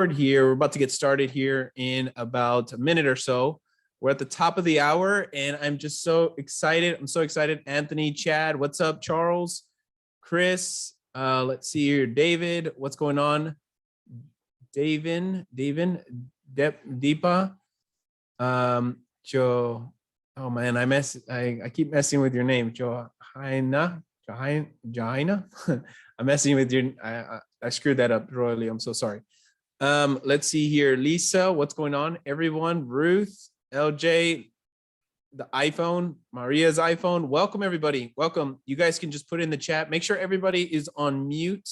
Here. We're about to get started here in about a minute or so. We're at the top of the hour and I'm just so excited. I'm so excited. Anthony, Chad, what's up? Charles, Chris, let's see here. David, what's going on? Deepa, Joe. Oh man, I keep messing with your name, Johanna. I'm messing with your. I screwed that up royally. I'm so sorry. Let's see here. Lisa, what's going on? Everyone, Ruth, LJ, the iPhone, Maria's iPhone. Welcome, everybody. Welcome. You guys can just put in the chat. Make sure everybody is on mute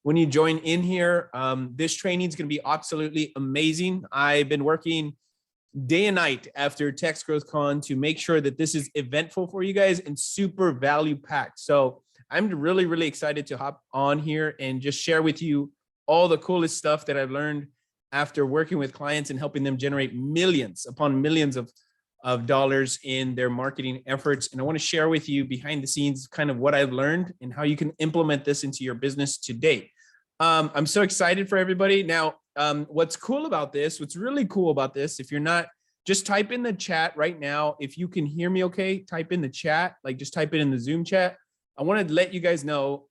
when you join in here. This training is going to be absolutely amazing. I've been working day and night after Text Growth Con to make sure that this is eventful for you guys and super value packed. So I'm really, really excited to hop on here and just share with you all the coolest stuff that I've learned after working with clients and helping them generate millions upon millions of dollars in their marketing efforts. And I want to share with you behind the scenes kind of what I've learned and how you can implement this into your business today. I'm so excited for everybody. Now, what's really cool about this, if you're not, just type in the chat right now. If you can hear me okay, type in the chat, like just type it in the Zoom chat. I want to let you guys know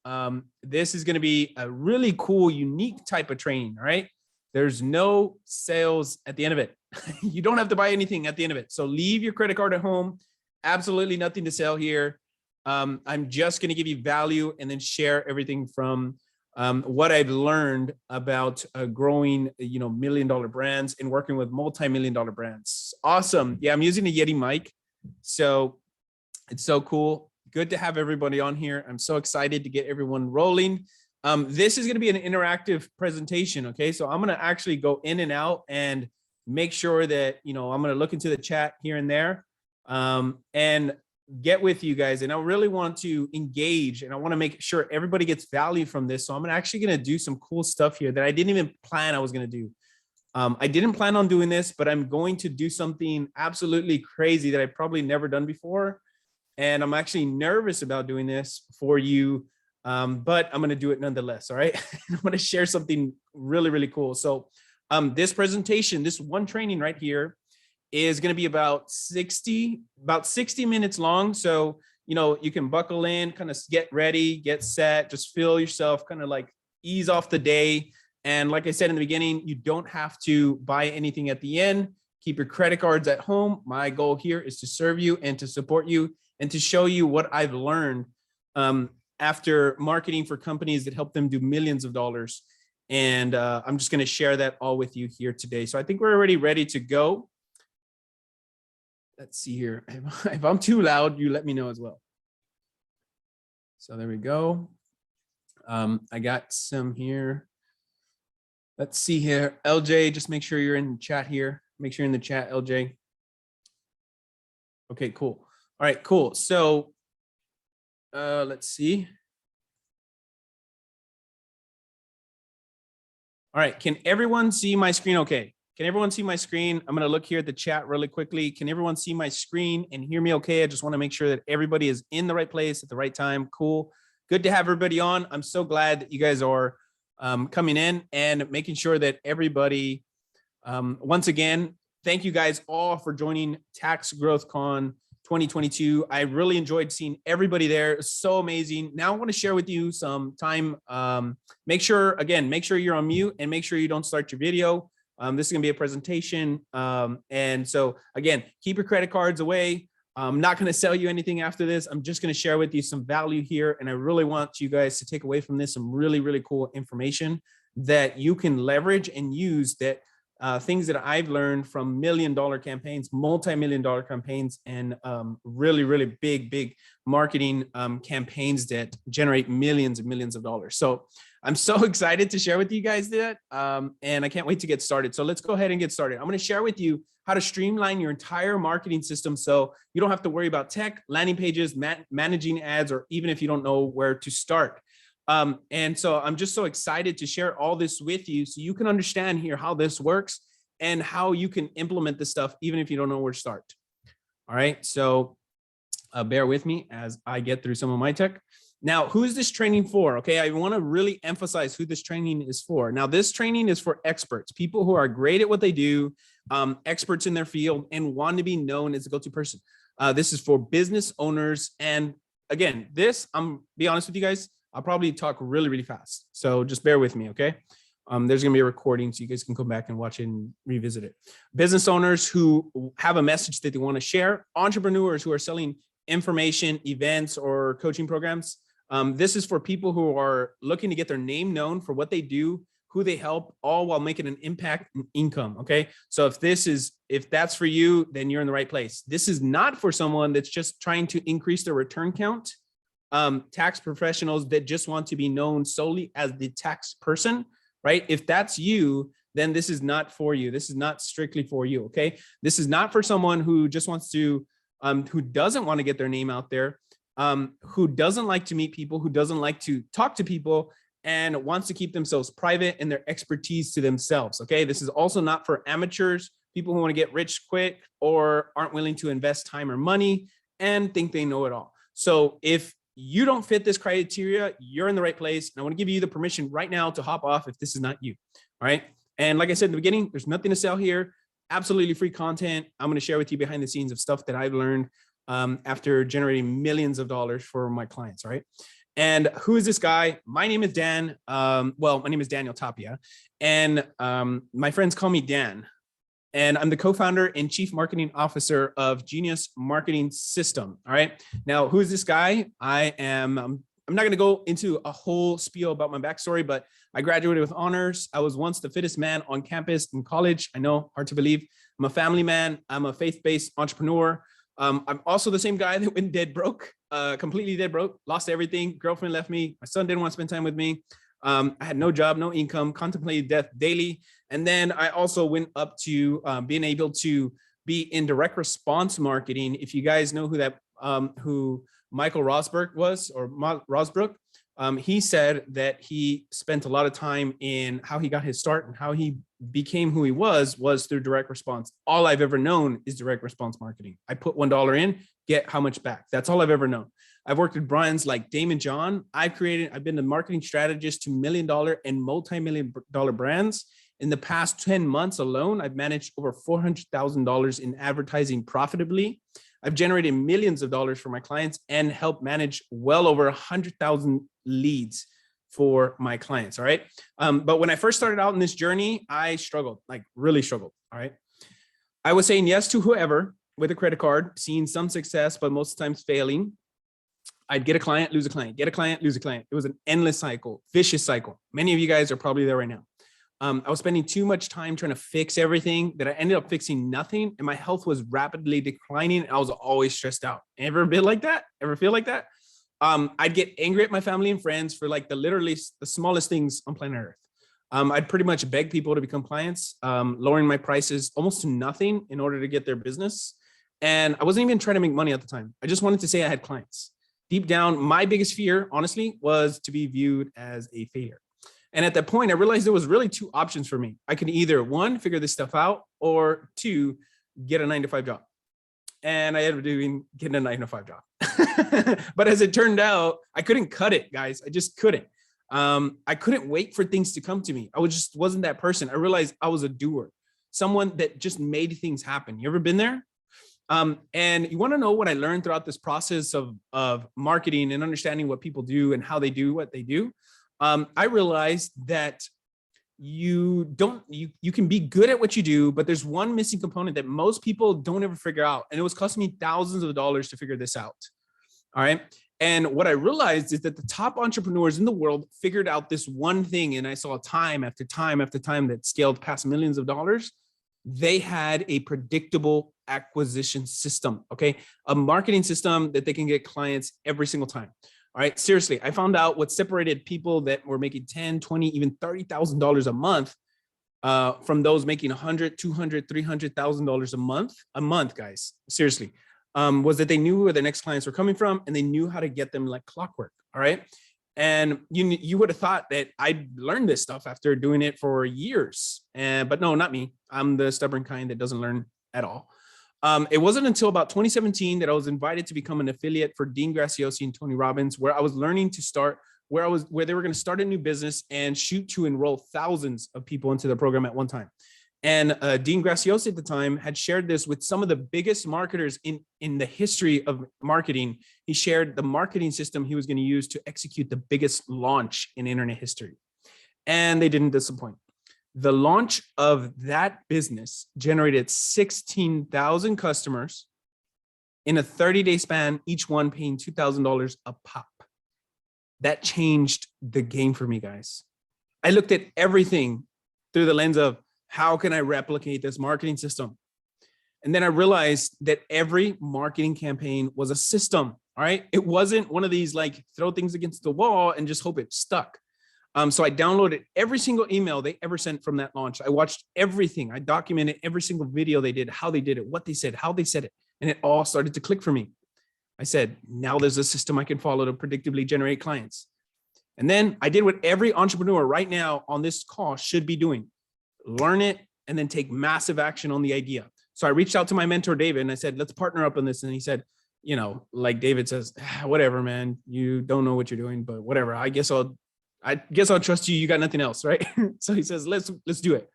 this is going to be a really cool, unique type of training, all right? There's no sales at the end of it. You don't have to buy anything at the end of it. So leave your credit card at home. Absolutely nothing to sell here. I'm just going to give you value and then share everything from what I've learned about growing, million-dollar brands and working with multi-million-dollar brands. Awesome. Yeah, I'm using a Yeti mic. So it's so cool. Good to have everybody on here. I'm so excited to get everyone rolling. This is going to be an interactive presentation. Okay, so I'm going to actually go in and out and make sure that, I'm going to look into the chat here and there and get with you guys. And I really want to engage and I want to make sure everybody gets value from this. So I'm actually going to do some cool stuff here that I didn't even plan I was going to do. I didn't plan on doing this, but I'm going to do something absolutely crazy that I've probably never done before. And I'm actually nervous about doing this for you, but I'm going to do it nonetheless. All right. I'm going to share something really, really cool. So this presentation, this one training right here is going to be about 60 minutes long. So, you can buckle in, kind of get ready, get set, just feel yourself, kind of like ease off the day. And like I said in the beginning, you don't have to buy anything at the end. Keep your credit cards at home. My goal here is to serve you and to support you and to show you what I've learned after marketing for companies that help them do millions of dollars. And I'm just going to share that all with you here today. So I think we're already ready to go. Let's see here. If I'm too loud, you let me know as well. So there we go. I got some here. Let's see here. LJ, just make sure you're in the chat here. Make sure you're in the chat, LJ. Okay, cool. All right, cool. So let's see. All right, can everyone see my screen okay? Can everyone see my screen? I'm going to look here at the chat really quickly. Can everyone see my screen and hear me okay? I just want to make sure that everybody is in the right place at the right time. Cool. Good to have everybody on. I'm so glad that you guys are coming in and making sure that everybody, once again, thank you guys all for joining Tax Growth Con 2022. I really enjoyed seeing everybody there. It's so amazing. Now I want to share with you some time. Make sure you're on mute and make sure you don't start your video. This is going to be a presentation. And so again, keep your credit cards away. I'm not going to sell you anything after this. I'm just going to share with you some value here. And I really want you guys to take away from this some really, really cool information that you can leverage and use, that things that I've learned from million-dollar campaigns, multi-million-dollar campaigns, and really, really big marketing campaigns that generate millions and millions of dollars. So I'm so excited to share with you guys that, and I can't wait to get started. So let's go ahead and get started. I'm going to share with you how to streamline your entire marketing system so you don't have to worry about tech, landing pages, managing ads, or even if you don't know where to start. And so I'm just so excited to share all this with you so you can understand here how this works and how you can implement this stuff even if you don't know where to start. All right, so bear with me as I get through some of my tech. Now, who is this training for? Okay, I want to really emphasize who this training is for. Now, this training is for experts, people who are great at what they do, experts in their field, and want to be known as a go-to person. This is for business owners. And again, I'm be honest with you guys, I'll probably talk really, really fast. So just bear with me, okay? There's going to be a recording so you guys can come back and watch it and revisit it. Business owners who have a message that they want to share, entrepreneurs who are selling information, events, or coaching programs. This is for people who are looking to get their name known for what they do, who they help, all while making an impact and income. Okay. So if that's for you, then you're in the right place. This is not for someone that's just trying to increase their return count. Tax professionals that just want to be known solely as the tax person, right? If that's you, then this is not for you. This is not strictly for you. Okay. This is not for someone who just wants to, who doesn't want to get their name out there, who doesn't like to meet people, who doesn't like to talk to people, and wants to keep themselves private and their expertise to themselves. Okay. This is also not for amateurs, people who want to get rich quick or aren't willing to invest time or money and think they know it all. So if you don't fit this criteria, you're in the right place. And I want to give you the permission right now to hop off if this is not you. All right. And like I said in the beginning, there's nothing to sell here. Absolutely free content. I'm going to share with you behind the scenes of stuff that I've learned after generating millions of dollars for my clients. All right. And who is this guy? My name is Dan. Well, my name is Daniel Tapia, and my friends call me Dan. And I'm the co-founder and chief marketing officer of Genius Marketing System. All right. Now, who is this guy? I'm not going to go into a whole spiel about my backstory, but I graduated with honors. I was once the fittest man on campus in college. I know, hard to believe. I'm a family man. I'm a faith-based entrepreneur. I'm also the same guy that went dead broke, completely dead broke, lost everything. Girlfriend left me. My son didn't want to spend time with me. I had no job, no income, contemplated death daily. And then I also went up to being able to be in direct response marketing. If you guys know who Michael Rosberg was, or Rosbrook, he said that he spent a lot of time in how he got his start and how he became who he was through direct response. All I've ever known is direct response marketing. I put $1 in, get how much back. That's all I've ever known. I've worked with brands like Damon John. I've been a marketing strategist to $1 million and multi-million dollar brands. In the past 10 months alone, I've managed over $400,000 in advertising profitably. I've generated millions of dollars for my clients and helped manage well over 100,000 leads for my clients. All right. But when I first started out in this journey, I struggled, like really struggled. All right. I was saying yes to whoever with a credit card, seeing some success, but most times failing. I'd get a client, lose a client, get a client, lose a client. It was an endless cycle, vicious cycle. Many of you guys are probably there right now. I was spending too much time trying to fix everything that I ended up fixing nothing. And my health was rapidly declining. And I was always stressed out. Ever been like that? Ever feel like that? I'd get angry at my family and friends for like literally the smallest things on planet Earth. I'd pretty much beg people to become clients, lowering my prices almost to nothing in order to get their business. And I wasn't even trying to make money at the time. I just wanted to say I had clients. Deep down, my biggest fear, honestly, was to be viewed as a failure. And at that point, I realized there was really two options for me. I could either, one, figure this stuff out, or two, get a 9-to-5 job. And I ended up getting a 9-to-5 job. But as it turned out, I couldn't cut it, guys. I just couldn't. I couldn't wait for things to come to me. I wasn't that person. I realized I was a doer, someone that just made things happen. You ever been there? And you want to know what I learned throughout this process of marketing and understanding what people do and how they do what they do. I realized that you can be good at what you do, but there's one missing component that most people don't ever figure out. And it was costing me thousands of dollars to figure this out. All right. And what I realized is that the top entrepreneurs in the world figured out this one thing. And I saw time after time after time that scaled past millions of dollars. They had a predictable acquisition system. Okay. A marketing system that they can get clients every single time. All right. Seriously, I found out what separated people that were making $10, $20, even $30,000 a month from those making $100, $200, $300,000 a month, guys. Seriously, was that they knew where their next clients were coming from and they knew how to get them like clockwork. All right. And you would have thought that I'd learned this stuff after doing it for years. But no, not me. I'm the stubborn kind that doesn't learn at all. It wasn't until about 2017 that I was invited to become an affiliate for Dean Graziosi and Tony Robbins, where I was learning to start, where they were going to start a new business and shoot to enroll thousands of people into the program at one time. And Dean Graziosi at the time had shared this with some of the biggest marketers in the history of marketing. He shared the marketing system he was going to use to execute the biggest launch in internet history. And they didn't disappoint. The launch of that business generated 16,000 customers in a 30-day span, each one paying $2,000 a pop. That changed the game for me, guys. I looked at everything through the lens of, how can I replicate this marketing system? And then I realized that every marketing campaign was a system, all right? It wasn't one of these like throw things against the wall and just hope it stuck. So I downloaded every single email they ever sent from that launch. I watched everything. I documented every single video they did, how they did it, what they said, how they said it. And it all started to click for me. I said, now there's a system I can follow to predictably generate clients. And then I did what every entrepreneur right now on this call should be doing. Learn it, and then take massive action on the idea. So I reached out to my mentor, David, and I said, let's partner up on this. And he said, you know, like David says, whatever, man, you don't know what you're doing, but whatever. I guess I'll trust you. You got nothing else, right? So he says, let's do it.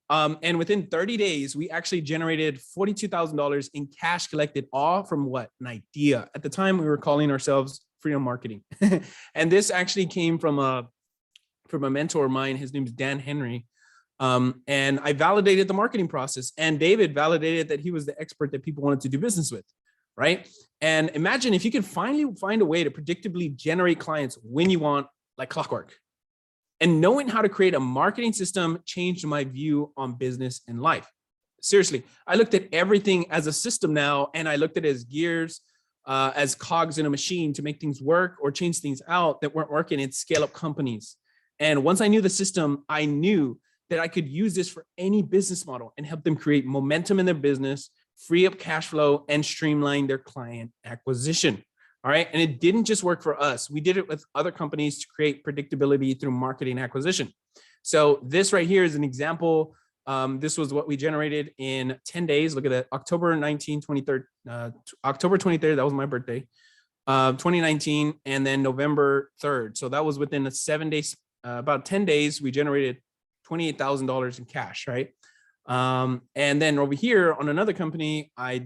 And within 30 days, we actually generated $42,000 in cash collected, all from what? An idea. At the time, we were calling ourselves Freedom Marketing. And this actually came from a mentor of mine. His name is Dan Henry. And I validated the marketing process, and David validated that he was the expert that people wanted to do business with, right? And imagine if you can finally find a way to predictably generate clients when you want, like clockwork. And knowing how to create a marketing system changed my view on business and life. Seriously, I looked at everything as a system now, and I looked at it as gears, as cogs in a machine to make things work or change things out that weren't working and scale up companies. And once I knew the system, I knew that I could use this for any business model and help them create momentum in their business, free up cash flow, and streamline their client acquisition. All right. And it didn't just work for us. We did it with other companies to create predictability through marketing acquisition. So this right here is an example. This was what we generated in 10 days. Look at that. October 23rd, that was my birthday, 2019, and then November 3rd. So that was within the 7 days, about 10 days, we generated $28,000 in cash, right? And then over here on another company, I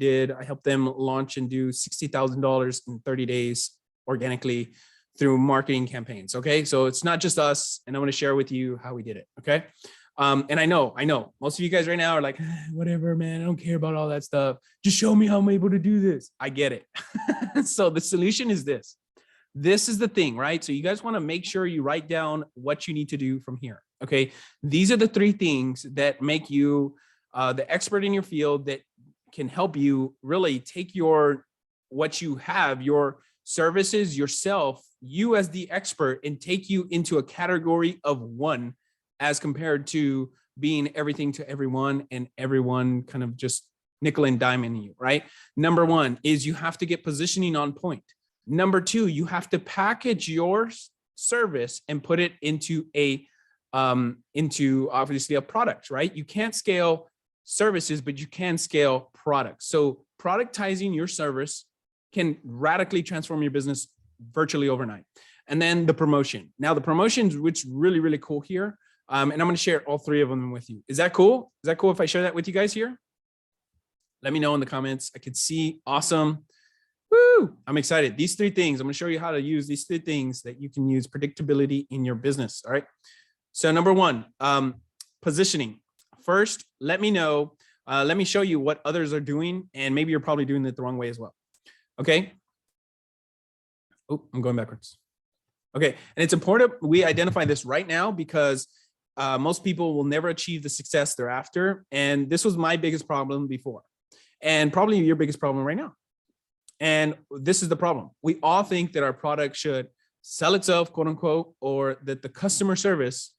helped them launch and do $60,000 in 30 days organically through marketing campaigns. Okay. So it's not just us, and I'm going to share with you how we did it. Okay. And I know most of you guys right now are like, whatever, man, I don't care about all that stuff. Just show me how I'm able to do this. I get it. So the solution is this. This is the thing, right? So you guys want to make sure you write down what you need to do from here. Okay. These are the three things that make you the expert in your field, that can help you really take what you have, your services, yourself, you as the expert, and take you into a category of one, as compared to being everything to everyone and everyone kind of just nickel and diming you, right? Number one is you have to get positioning on point. Number two, you have to package your service and put it into obviously a product, right? You can't scale services, but you can scale products. So productizing your service can radically transform your business virtually overnight. And then the promotion. Now the promotions, which is really, really cool here. And I'm going to share all three of them with you. Is that cool? Is that cool if I share that with you guys here? Let me know in the comments. I could see. Awesome. Woo! I'm excited. These three things, I'm going to show you how to use these three things that you can use predictability in your business. All right. So number one, positioning. First, let me know. Let me show you what others are doing, and maybe you're probably doing it the wrong way as well. Okay. Oh, I'm going backwards. Okay. And it's important we identify this right now, because most people will never achieve the success they're after. And this was my biggest problem before, and probably your biggest problem right now. And this is the problem. We all think that our product should sell itself, quote unquote, or that the customer service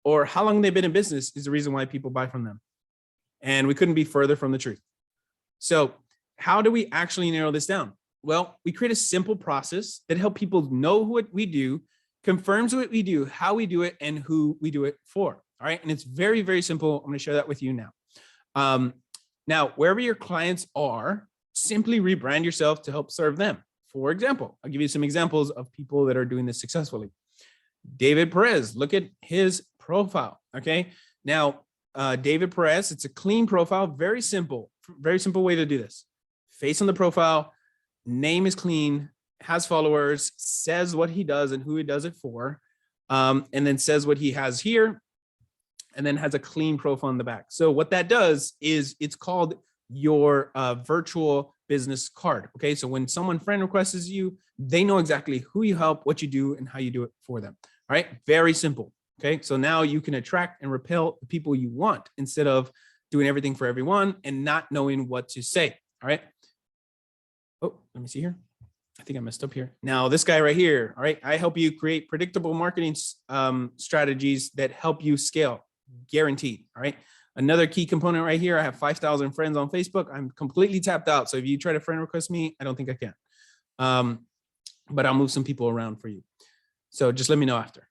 or how long they've been in business is the reason why people buy from them. And we couldn't be further from the truth. So how do we actually narrow this down? Well, we create a simple process that helps people know what we do, confirms what we do, how we do it, and who we do it for. All right. And it's very, very simple. I'm going to share that with you now. Now, wherever your clients are, simply rebrand yourself to help serve them. For example, I'll give you some examples of people that are doing this successfully. David Perez, look at his profile, okay? Now, David Perez, it's a clean profile, very simple way to do this. Face on the profile, name is clean, has followers, says what he does and who he does it for, and then says what he has here, and then has a clean profile in the back. So what that does is it's called your virtual business card. Okay, so when someone friend requests you, they know exactly who you help, what you do, and how you do it for them. All right, very simple. Okay, so now you can attract and repel the people you want instead of doing everything for everyone and not knowing what to say. All right. Oh, let me see here. I think I messed up here. Now this guy right here. All right, I help you create predictable marketing strategies that help you scale, guaranteed. All right. Another key component right here, I have 5,000 friends on Facebook. I'm completely tapped out. So if you try to friend request me, I don't think I can. But I'll move some people around for you. So just let me know after.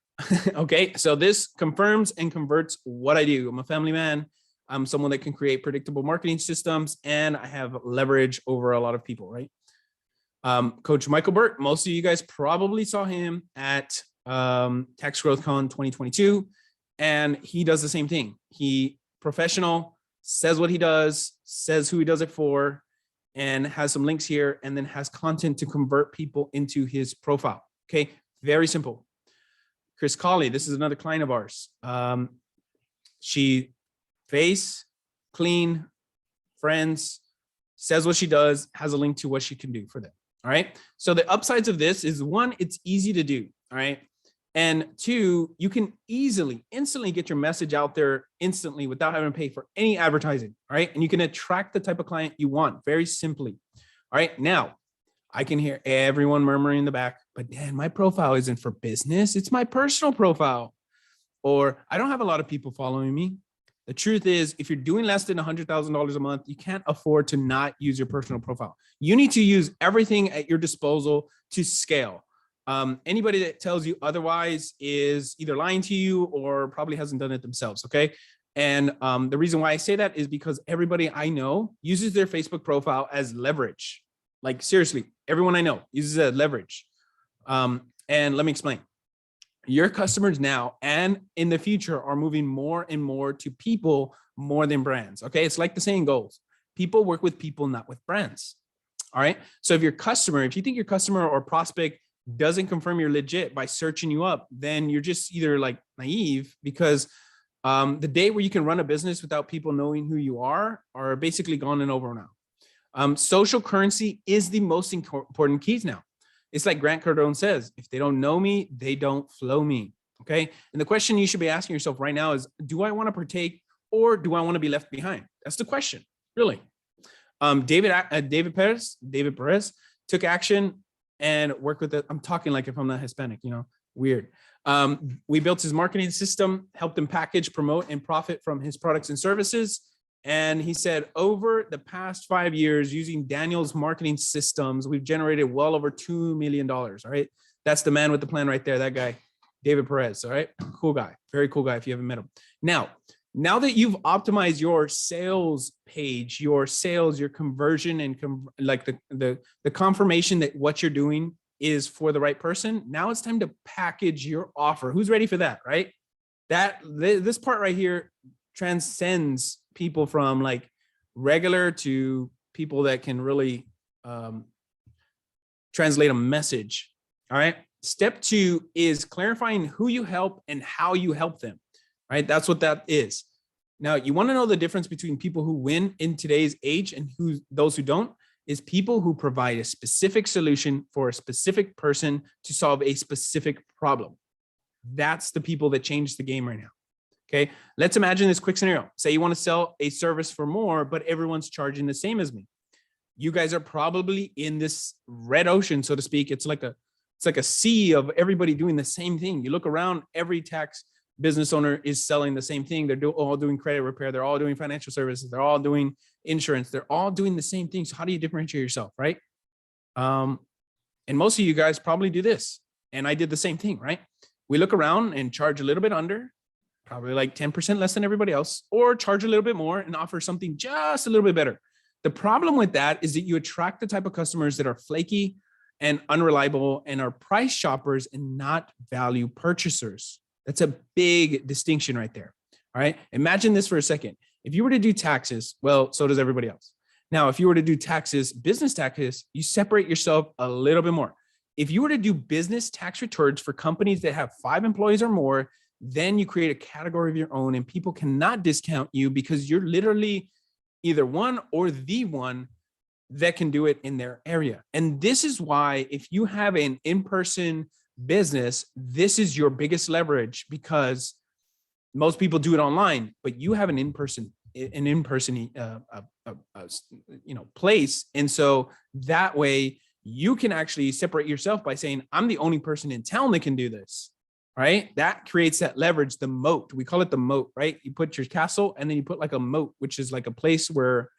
Okay, so this confirms and converts what I do. I'm a family man. I'm someone that can create predictable marketing systems, and I have leverage over a lot of people, right? Coach Michael Burt, most of you guys probably saw him at Tax Growth Con 2022, and he does the same thing. He professional, says what he does, says who he does it for, and has some links here, and then has content to convert people into his profile. Okay, very simple. Chris Colley, this is another client of ours. She face, clean, friends, says what she does, has a link to what she can do for them. All right. So the upsides of this is, one, it's easy to do. All right. And two, you can instantly get your message out there instantly without having to pay for any advertising. All right. And you can attract the type of client you want very simply. All right. Now, I can hear everyone murmuring in the back, but Dan, my profile isn't for business. It's my personal profile. Or I don't have a lot of people following me. The truth is, if you're doing less than $100,000 a month, you can't afford to not use your personal profile. You need to use everything at your disposal to scale. Anybody that tells you otherwise is either lying to you or probably hasn't done it themselves, okay? And the reason why I say that is because everybody I know uses their Facebook profile as leverage. Like seriously, everyone I know uses it as leverage. And let me explain. Your customers now and in the future are moving more and more to people more than brands, okay? It's like the saying goes, people work with people, not with brands, all right? So if you think your customer or prospect doesn't confirm you're legit by searching you up, then you're just either like naive, because the day where you can run a business without people knowing who you are basically gone and over now. Social currency is the most important keys now. It's like Grant Cardone says, if they don't know me, they don't flow me, okay? And the question you should be asking yourself right now is, do I want to partake or do I want to be left behind? That's the question, really. David Perez took action and worked with it. I'm talking like if I'm not Hispanic, weird. We built his marketing system, helped him package, promote, and profit from his products and services. And he said, over the past 5 years, using Daniel's marketing systems, we've generated well over $2 million. All right. That's the man with the plan right there. That guy, David Perez. All right. Cool guy. Very cool guy if you haven't met him. Now that you've optimized your sales page, your sales, your conversion, and the confirmation that what you're doing is for the right person, now it's time to package your offer. Who's ready for that? Right. This part right here transcends people from like regular to people that can really translate a message. All right. Step 2 is clarifying who you help and how you help them. Right. That's what that is. Now, you want to know the difference between people who win in today's age and those who don't, is people who provide a specific solution for a specific person to solve a specific problem. That's the people that change the game right now. Okay, let's imagine this quick scenario. Say you want to sell a service for more, but everyone's charging the same as me. You guys are probably in this red ocean, so to speak. It's like a sea of everybody doing the same thing. You look around, every tax business owner is selling the same thing. They're all doing credit repair. They're all doing financial services. They're all doing insurance. They're all doing the same thing. So how do you differentiate yourself, right? And most of you guys probably do this. And I did the same thing, right? We look around and charge a little bit under, probably like 10% less than everybody else, or charge a little bit more and offer something just a little bit better. The problem with that is that you attract the type of customers that are flaky and unreliable and are price shoppers and not value purchasers. That's a big distinction right there. All right. Imagine this for a second. If you were to do taxes, well, so does everybody else. Now, if you were to do taxes, business taxes, you separate yourself a little bit more. If you were to do business tax returns for companies that have 5 employees or more, then you create a category of your own and people cannot discount you because you're literally either one or the one that can do it in their area. And this is why if you have an in-person business, this is your biggest leverage, because most people do it online, but you have an in-person place. And so that way you can actually separate yourself by saying, I'm the only person in town that can do this, right? That creates that leverage, the moat. We call it the moat, right? You put your castle and then you put like a moat, which is like a place where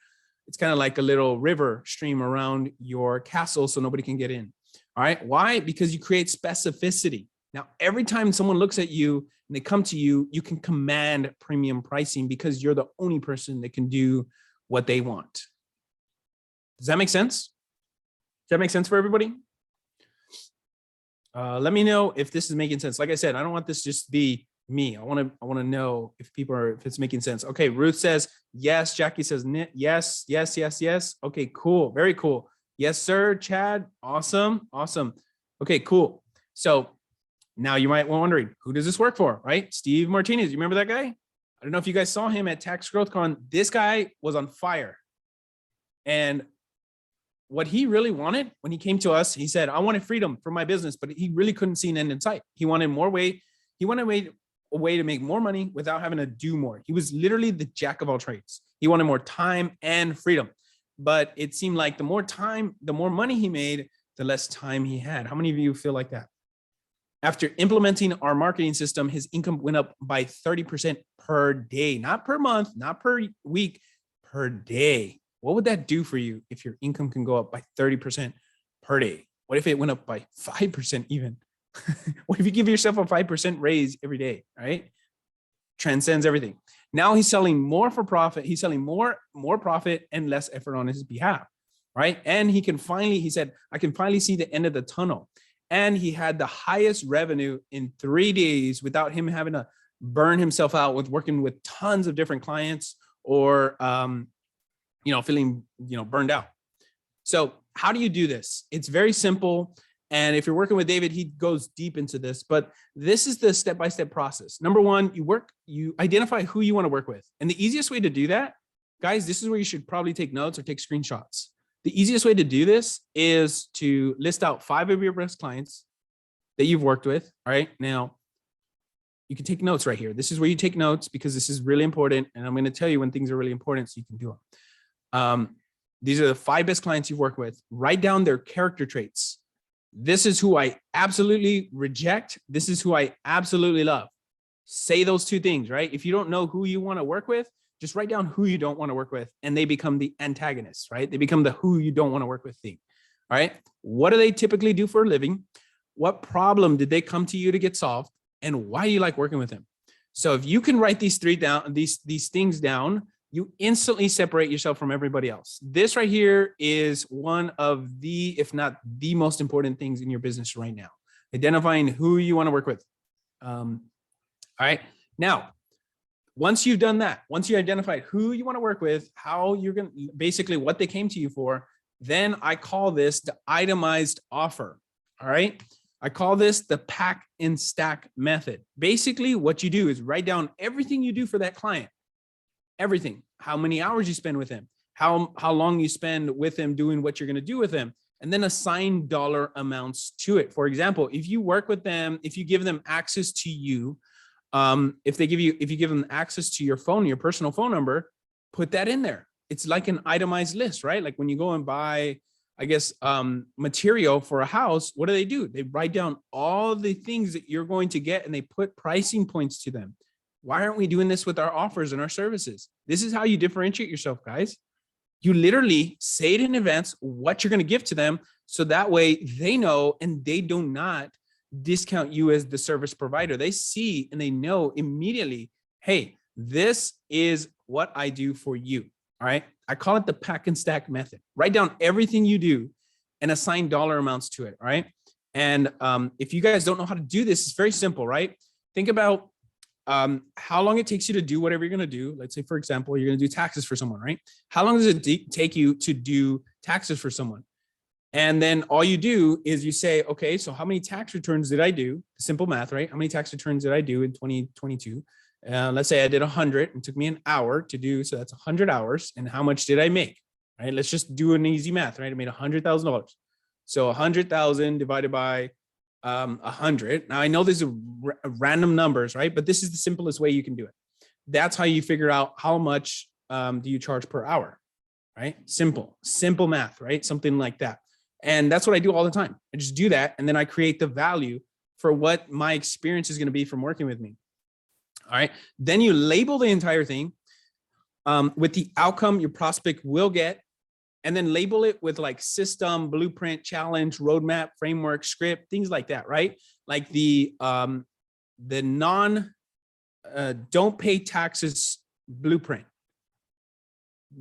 it's kind of like a little river stream around your castle so nobody can get in. All right. Why? Because you create specificity. Now, every time someone looks at you and they come to you, you can command premium pricing because you're the only person that can do what they want. Does that make sense? Does that make sense for everybody? Let me know if this is making sense. Like I said, I don't want this just to be me. I want to know if if it's making sense. Okay, Ruth says yes. Jackie says yes, yes, yes, yes. Okay, cool, very cool. Yes, sir. Chad, awesome, awesome. Okay, cool. So now you might be wondering, who does this work for, right? Steve Martinez, you remember that guy? I don't know if you guys saw him at Tax Growth Con. This guy was on fire. And what he really wanted when he came to us, he said, I wanted freedom for my business, but he really couldn't see an end in sight. He wanted more way. He wanted a way to make more money without having to do more. He was literally the jack of all trades. He wanted more time and freedom. But it seemed like the more time, the more money he made, the less time he had. How many of you feel like that? After implementing our marketing system, his income went up by 30% per day, not per month, not per week, per day. What would that do for you if your income can go up by 30% per day? What if it went up by 5% even? What if you give yourself a 5% raise every day, right? Transcends everything. Now he's selling more for profit. He's selling more profit and less effort on his behalf, right? And he said, I can finally see the end of the tunnel. And he had the highest revenue in 3 days without him having to burn himself out with working with tons of different clients or, feeling, burned out. So how do you do this? It's very simple. And if you're working with David, he goes deep into this, but this is the step-by-step process. Number one, you identify who you want to work with. And the easiest way to do that, guys, this is where you should probably take notes or take screenshots. The easiest way to do this is to list out 5 of your best clients that you've worked with. All right. Now you can take notes right here. This is where you take notes because this is really important. And I'm going to tell you when things are really important so you can do them. These are the 5 best clients you've worked with. Write down their character traits. This is who I absolutely reject. This is who I absolutely love. Say those 2 things, right? If you don't know who you want to work with, just write down who you don't want to work with, and they become the antagonists, right? They become the who you don't want to work with thing. All right. What do they typically do for a living? What problem did they come to you to get solved? And why do you like working with them? So if you can write these things down, you instantly separate yourself from everybody else. This right here is one of the, if not the most important things in your business right now, identifying who you want to work with. All right. Now, once you've done that, once you identified who you want to work with, how you're going to, basically what they came to you for, then I call this the itemized offer. All right. I call this the pack and stack method. Basically, what you do is write down everything you do for that client. Everything, how many hours you spend with him, how long you spend with him doing what you're going to do with them, and then assign dollar amounts to it. For example, if you work with them, if you give them access to you, if you give them access to your phone, your personal phone number, put that in there. It's like an itemized list, right? Like when you go and buy, material for a house, what do? They write down all the things that you're going to get and they put pricing points to them. Why aren't we doing this with our offers and our services? This is how you differentiate yourself, guys. You literally say it in advance what you're going to give to them. So that way they know and they do not discount you as the service provider. They see and they know immediately hey, this is what I do for you. All right. I call it the pack and stack method. Write down everything you do and assign dollar amounts to it. All right. And if you guys don't know how to do this, it's very simple, right? Think about how long it takes you to do whatever you're going to do. Let's say, for example, you're going to do taxes for someone, right? How long does it take you to do taxes for someone? And then all you do is you say, okay, so how many tax returns did I do? Simple math, right? How many tax returns did I do in 2022? Let's say I did 100 and took me an hour to do. So that's 100 hours. And how much did I make? Right? Let's just do an easy math, right? I made $100,000. So 100,000 divided by 100. Now I know these are random numbers, right? But this is the simplest way you can do it. That's how you figure out how much do you charge per hour, right? Simple math, right? Something like that. And that's what I do all the time. I just do that. And then I create the value for what my experience is going to be from working with me. All right. Then you label the entire thing with the outcome your prospect will get, and then label it with like system, blueprint, challenge, roadmap, framework, script, things like that, right? Like the don't pay taxes blueprint.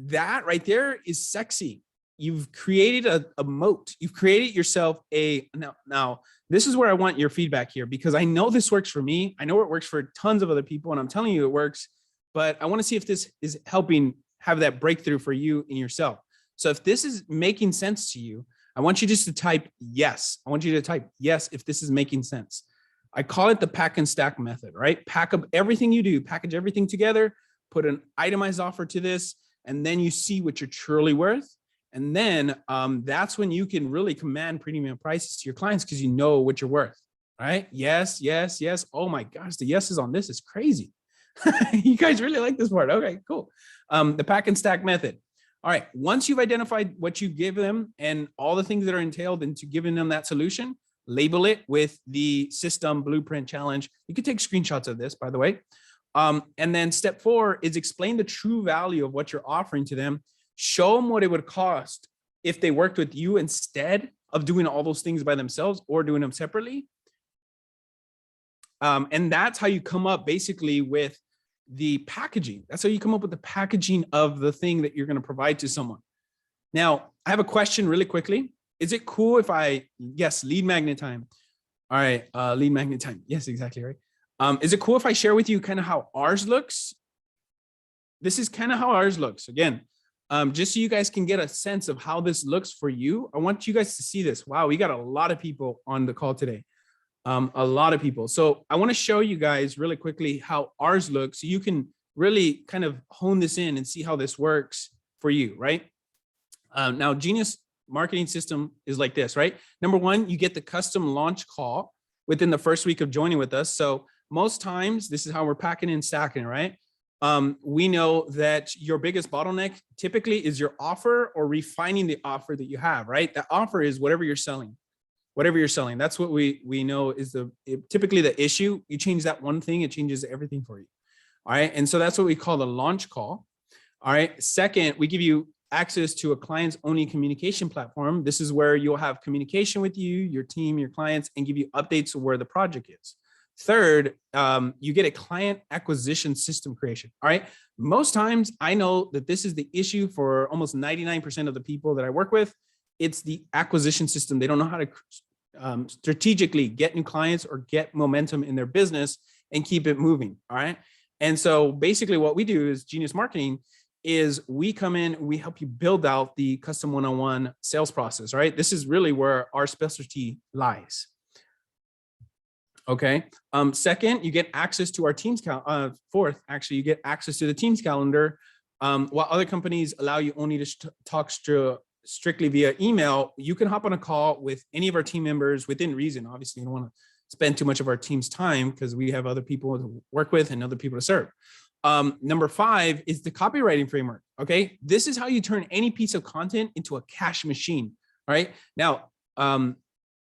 That right there is sexy. You've created a moat. You've created yourself now this is where I want your feedback here, because I know this works for me. I know it works for tons of other people, and I'm telling you it works, but I want to see if this is helping have that breakthrough for you in yourself. So if this is making sense to you, I want you just to type yes. I want you to type yes if this is making sense. I call it the pack and stack method, right? Pack up everything you do, package everything together, put an itemized offer to this, and then you see what you're truly worth. And then that's when you can really command premium prices to your clients, because you know what you're worth, right? Yes, yes, yes. Oh my gosh, the yeses on this is crazy. You guys really like this part. Okay, cool. The pack and stack method. All right, once you've identified what you give them and all the things that are entailed into giving them that solution, label it with the system, blueprint, challenge. You can take screenshots of this, by the way. And then step 4 is explain the true value of what you're offering to them. Show them what it would cost if they worked with you instead of doing all those things by themselves or doing them separately. And that's how you come up basically with the packaging. That's how you come up with the packaging of the thing that you're going to provide to someone. Now, I have a question really quickly. Is it cool if yes, lead magnet time. All right, lead magnet time. Yes, exactly right. Is it cool if I share with you kind of how ours looks? This is kind of how ours looks. Again, just so you guys can get a sense of how this looks for you. I want you guys to see this. Wow, we got a lot of people on the call today. A lot of people. So I want to show you guys really quickly how ours looks, so you can really kind of hone this in and see how this works for you, right? Now, Genius marketing system is like this, right? Number 1, you get the custom launch call within the first week of joining with us. So most times, this is how we're packing and stacking, right? We know that your biggest bottleneck typically is your offer or refining the offer that you have, right? The offer is whatever you're selling. Whatever you're selling, that's what we know is typically the issue. You change that one thing, it changes everything for you. All right. And so that's what we call the launch call. All right. Second, we give you access to a client's only communication platform. This is where you'll have communication with you, your team, your clients, and give you updates of where the project is. Third, you get a client acquisition system creation. All right. Most times I know that this is the issue for almost 99% of the people that I work with. It's the acquisition system. They don't know how to strategically get new clients or get momentum in their business and keep it moving. All right. And so basically what we do is Genius Marketing is we come in, we help you build out the custom one-on-one sales process, right? This is really where our specialty lies. Okay. Second, you get access to our team's calendar. Fourth, actually, you get access to the team's calendar. While other companies allow you only to talk strictly via email, you can hop on a call with any of our team members within reason. Obviously, you don't want to spend too much of our team's time because we have other people to work with and other people to serve. Number 5 is the copywriting framework. Okay. This is how you turn any piece of content into a cash machine. All right. Now,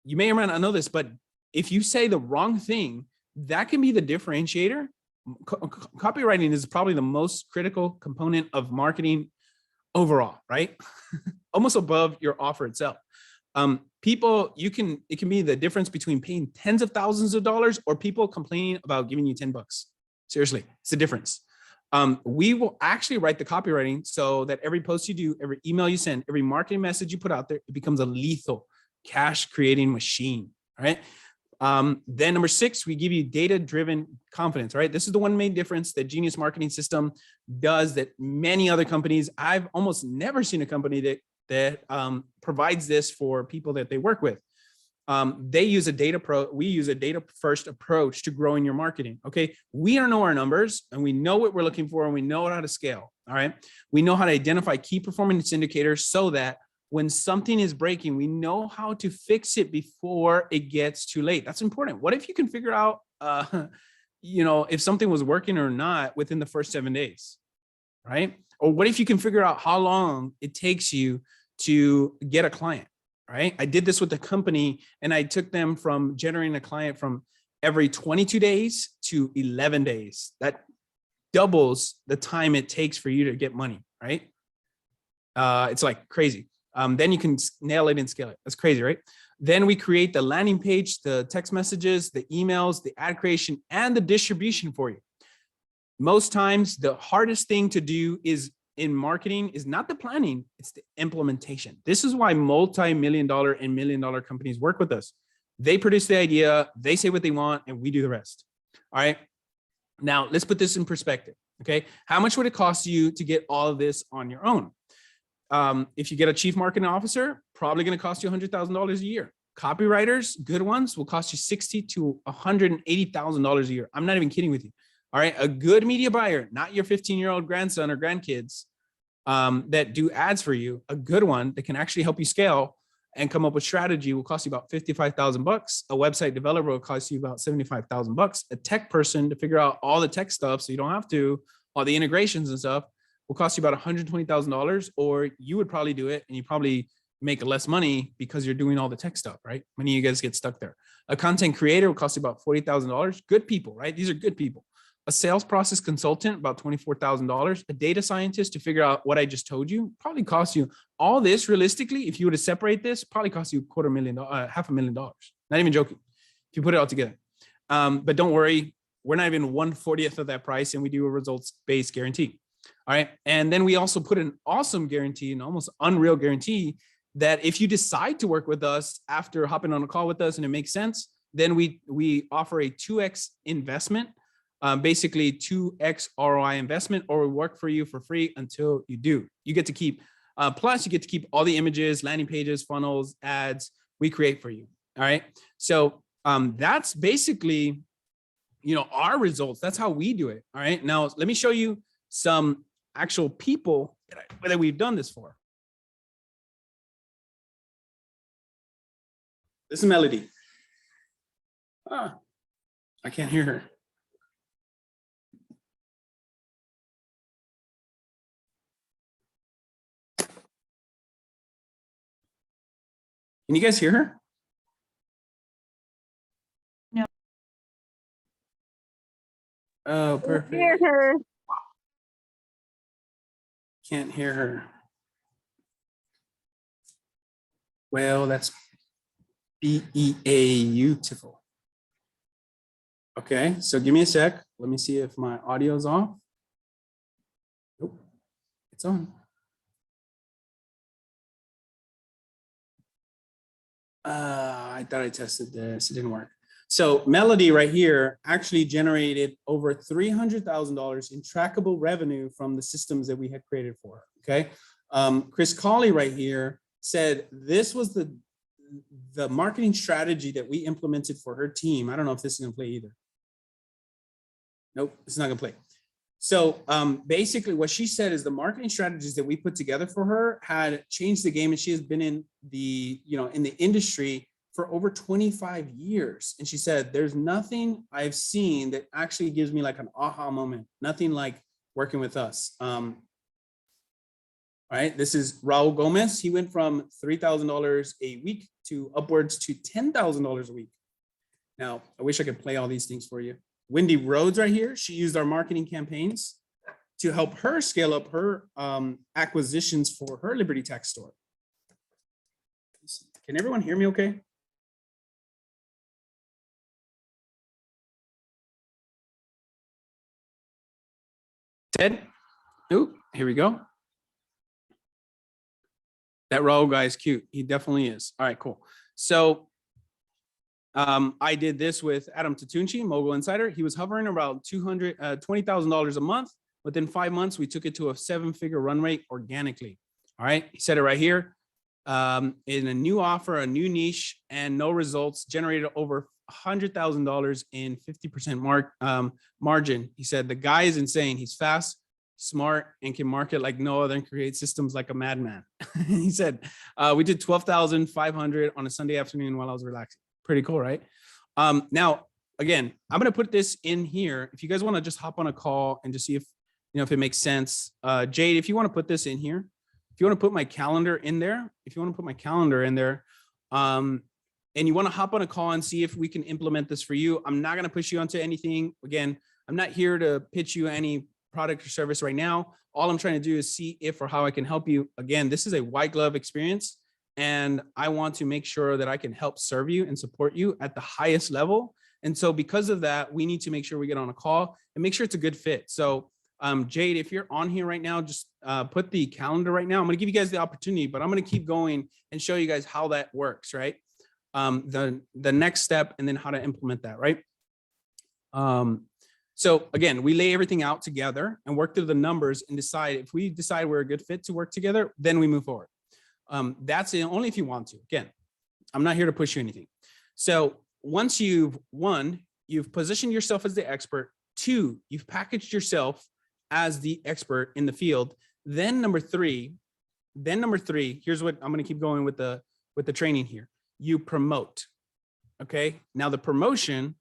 you may or may not know this, but if you say the wrong thing, that can be the differentiator. Copywriting is probably the most critical component of marketing overall, right? Almost above your offer itself. It can be the difference between paying tens of thousands of dollars or people complaining about giving you $10. Seriously, it's the difference. We will actually write the copywriting so that every post you do, every email you send, every marketing message you put out there, it becomes a lethal cash creating machine. All right. Then number 6, we give you data-driven confidence, right? This is the one main difference that Genius Marketing System does that many other companies, I've almost never seen a company that provides this for people that they work with. They use we use a data first approach to growing your marketing. Okay. We know our numbers and we know what we're looking for and we know how to scale. All right. We know how to identify key performance indicators so that when something is breaking, we know how to fix it before it gets too late. That's important. What if you can figure out, if something was working or not within the first 7 days, right? Or what if you can figure out how long it takes you to get a client? Right? I did this with the company and I took them from generating a client from every 22 days to 11 days. That doubles the time it takes for you to get money, right? It's like crazy. Then you can nail it and scale it. That's crazy, right? Then we create the landing page, the text messages, the emails, the ad creation, and the distribution for you. Most times the hardest thing to do in marketing is not the planning, it's the implementation. This is why multi-million-dollar and million-dollar companies work with us. They produce the idea, they say what they want, and we do the rest. All right. Now let's put this in perspective. Okay. How much would it cost you to get all of this on your own? If you get a chief marketing officer, probably going to cost you $100,000 a year. Copywriters, good ones, will cost you $60,000 to $180,000 a year. I'm not even kidding with you. All right. A good media buyer, not your 15-year-old grandson or grandkids that do ads for you, a good one that can actually help you scale and come up with strategy will cost you about $55,000. A website developer will cost you about $75,000. A tech person to figure out all the tech stuff so you don't have to, all the integrations and stuff, will cost you about $120,000, or you would probably do it and you probably make less money because you're doing all the tech stuff, right? Many of you guys get stuck there. A content creator will cost you about $40,000. Good people, right? These are good people. A sales process consultant, about $24,000. A data scientist to figure out what I just told you, probably cost you all this. Realistically, if you were to separate this, probably cost you $250,000. Not even joking. If you put it all together. But don't worry, we're not even 1/40th of that price, and we do a results-based guarantee. All right. And then we also put an awesome guarantee, an almost unreal guarantee, that if you decide to work with us after hopping on a call with us and it makes sense, then we offer a 2x investment. Basically 2x ROI investment, or we work for you for free until you do. You get to keep, plus you get to keep all the images, landing pages, funnels, ads we create for you. All right. So that's basically, our results. That's how we do it. All right. Now let me show you some actual people that we've done this for. This is Melody. I can't hear her. Can you guys hear her? No. Oh, perfect. Hear her. Can't hear her. Well, that's beautiful. Okay, so give me a sec. Let me see if my audio's off. Nope, it's on. I thought I tested this, it didn't work. So Melody right here actually generated over $300,000 in trackable revenue from the systems that we had created for her, okay? Chris Colley right here said this was the marketing strategy that we implemented for her team. I don't know if this is gonna play either. Nope, it's not gonna play. So basically what she said is the marketing strategies that we put together for her had changed the game, and she has been in the, in the industry for over 25 years. And she said, there's nothing I've seen that actually gives me like an aha moment, nothing like working with us. All right, this is Raul Gomez. He went from $3,000 a week to upwards to $10,000 a week. Now, I wish I could play all these things for you. Wendy Rhodes right here, she used our marketing campaigns to help her scale up her acquisitions for her Liberty Tax store. Can everyone hear me okay? Ted? Ooh, here we go. That Raul guy is cute. He definitely is. All right, cool. So I did this with Adam Tatunchi, Mogul Insider. He was hovering around $20,000 a month. Within 5 months, we took it to a 7-figure run rate organically. All right, he said it right here. In a new offer, a new niche, and no results, generated over $100,000 in 50% margin. He said the guy is insane. He's fast, smart, and can market like no other and create systems like a madman. He said we did 12,500 on a Sunday afternoon while I was relaxing. Pretty cool, right? Now, again, I'm going to put this in here. If you guys want to just hop on a call and just see if if it makes sense. Jade, if you want to put this in here, if you want to put my calendar in there, and you want to hop on a call and see if we can implement this for you. I'm not going to push you onto anything. Again, I'm not here to pitch you any product or service right now. All I'm trying to do is see if or how I can help you. Again, this is a white glove experience, and I want to make sure that I can help serve you and support you at the highest level. And so because of that, we need to make sure we get on a call and make sure it's a good fit. So Jade, if you're on here right now, just put the calendar right now. I'm going to give you guys the opportunity, but I'm going to keep going and show you guys how that works, right? The next step and then how to implement that, right? So again, we lay everything out together and work through the numbers and decide if we decide we're a good fit to work together, then we move forward. That's it, only if you want to. Again, I'm not here to push you anything. So once you've positioned yourself as the expert. 2, you've packaged yourself as the expert in the field. Then number three, here's what I'm going to keep going with the training here. You promote. Okay. Now the promotion.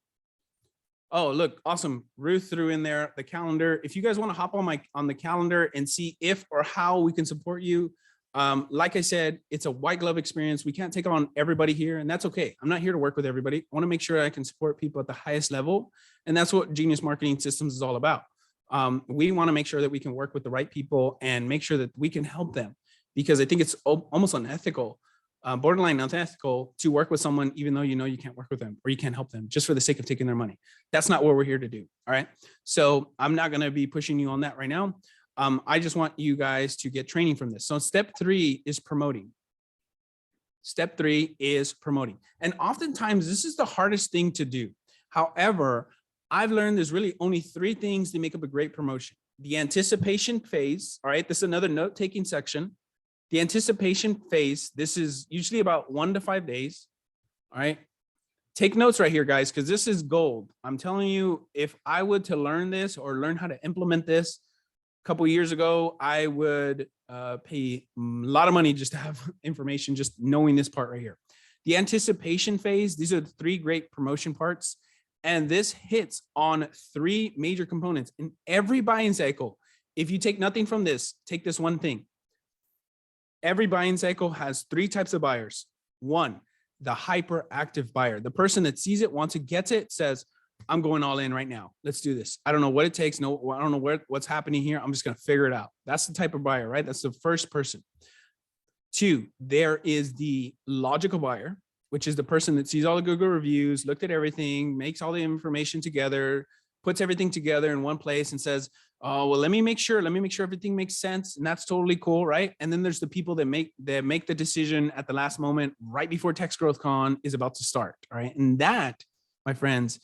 Oh, look, awesome. Ruth threw in there the calendar. If you guys want to hop on the calendar and see if or how we can support you. Like I said, it's a white glove experience. We can't take on everybody here, and that's okay. I'm not here to work with everybody. I want to make sure I can support people at the highest level. And that's what Genius Marketing Systems is all about. We want to make sure that we can work with the right people and make sure that we can help them, because I think it's almost unethical, borderline unethical to work with someone, even though you can't work with them or you can't help them just for the sake of taking their money. That's not what we're here to do. All right. So I'm not going to be pushing you on that right now. I just want you guys to get training from this. So step 3 is promoting. Step 3 is promoting. And oftentimes this is the hardest thing to do. However, I've learned there's really only 3 things to make up a great promotion. The anticipation phase. All right. This is another note-taking section. The anticipation phase. This is usually about 1 to 5 days. All right. Take notes right here, guys, because this is gold. I'm telling you, if I would to learn this or learn how to implement this, couple of years ago, I would pay a lot of money just to have information, just knowing this part right here. The anticipation phase, these are the 3 great promotion parts. And this hits on 3 major components in every buying cycle. If you take nothing from this, take this one thing. Every buying cycle has 3 types of buyers. 1, the hyperactive buyer, the person that sees it, wants it, gets it, says, I'm going all in right now. Let's do this. I don't know what it takes. No, I don't know what's happening here. I'm just going to figure it out. That's the type of buyer, right? That's the first person. 2, there is the logical buyer, which is the person that sees all the Google reviews, looked at everything, makes all the information together, puts everything together in one place and says, oh, well, let me make sure everything makes sense. And that's totally cool, right? And then there's the people that make the decision at the last moment, right before Text Growth Con is about to start, all right? And that, my friends,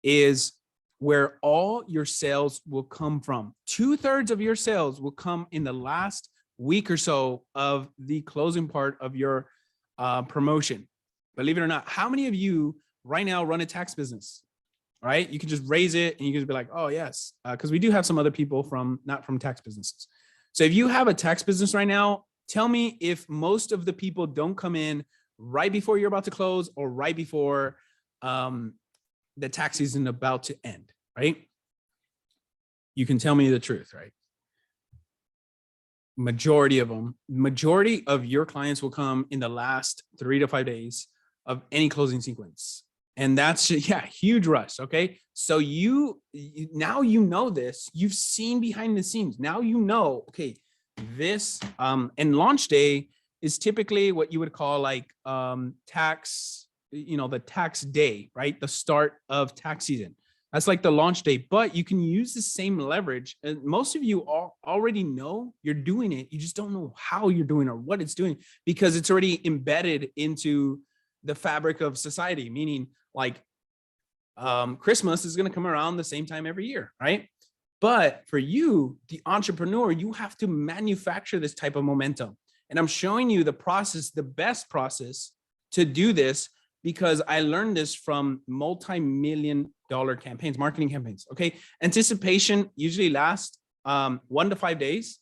is where all your sales will come from. 2/3 of your sales will come in the last week or so of the closing part of your promotion. Believe it or not, how many of you right now run a tax business? All right, you can just raise it and you can just be like, oh yes, because we do have some other people not from tax businesses. So if you have a tax business right now, tell me if most of the people don't come in right before you're about to close or right before the tax season about to end, right? You can tell me the truth, right? Majority of your clients will come in the last 3 to 5 days of any closing sequence. And that's, huge rush, okay? So now you know this, you've seen behind the scenes. Now you know, okay, this, and launch day is typically what you would call like tax, the tax day, right? The start of tax season. That's like the launch date, but you can use the same leverage. And most of you already know you're doing it. You just don't know how you're doing or what it's doing because it's already embedded into the fabric of society, meaning like Christmas is going to come around the same time every year, right? But for you, the entrepreneur, you have to manufacture this type of momentum. And I'm showing you the process, the best process to do this, because I learned this from multi-million-dollar campaigns, marketing campaigns. Okay. Anticipation usually lasts 1 to 5 days.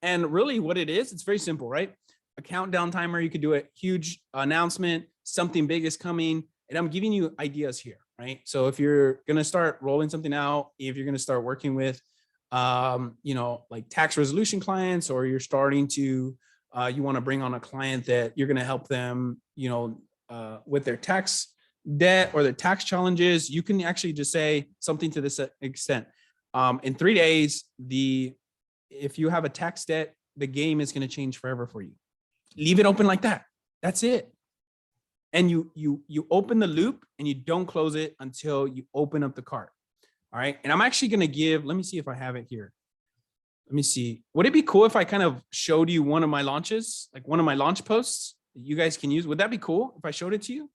And really what it is, it's very simple, right? A countdown timer, you could do a huge announcement, something big is coming. And I'm giving you ideas here, right? So if you're going to start rolling something out, if you're going to start working with, like tax resolution clients, or you're starting to, you want to bring on a client that you're going to help them, with their tax debt or their tax challenges, you can actually just say something to this extent. In 3 days, if you have a tax debt, the game is going to change forever for you. Leave it open like that. That's it. And you open the loop and you don't close it until you open up the cart. All right. And I'm actually going to give, let me see if I have it here. Let me see. Would it be cool if I kind of showed you one of my launches, like one of my launch posts that you guys can use? Would that be cool if I showed it to you?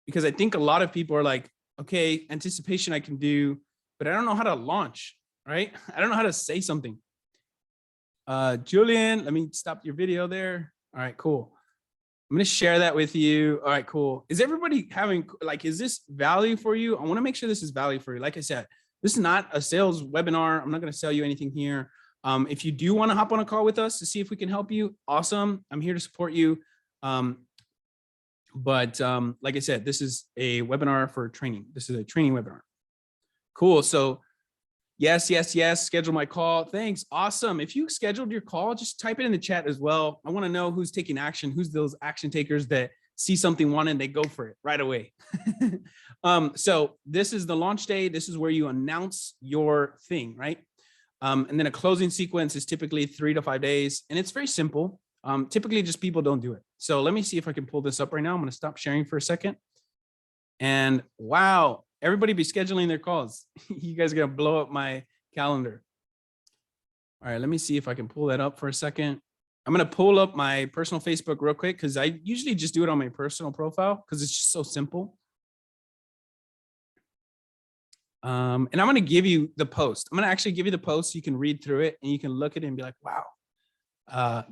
Because I think a lot of people are like, okay, anticipation I can do, but I don't know how to launch, right? I don't know how to say something. Julian, let me stop your video there. All right, cool. I'm going to share that with you. All right, cool. Is everybody having, like, is this value for you? I want to make sure this is value for you. Like I said, this is not a sales webinar. I'm not going to sell you anything here. If you do want to hop on a call with us to see if we can help you, awesome. I'm here to support you. But like I said, this is a webinar for training. This is a training webinar. Cool. So yes, schedule my call. Thanks. Awesome. If you scheduled your call, just type it in the chat as well. I want to know who's taking action, who's those action takers that see something wanted and they go for it right away. So this is the launch day. This is where you announce your thing, right? And then a closing sequence is typically 3 to 5 days. And it's very simple. Typically just people don't do it. So let me see if I can pull this up right now. I'm going to stop sharing for a second. And wow, everybody be scheduling their calls. You guys are going to blow up my calendar. All right, let me see if I can pull that up for a second. I'm going to pull up my personal Facebook real quick because I usually just do it on my personal profile because it's just so simple. And I'm going to give you the post. I'm going to actually give you the post so you can read through it and you can look at it and be like, wow,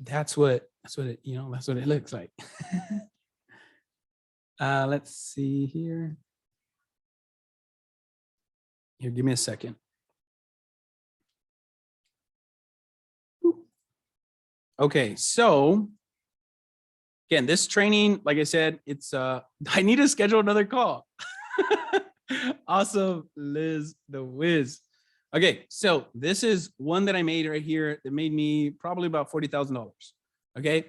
that's what it, that's what it looks like. Let's see here. Here, give me a second. Okay, so again, this training, like I said, it's I need to schedule another call. Awesome, Liz the Wiz. Okay, so this is one that I made right here that made me probably about $40,000. Okay,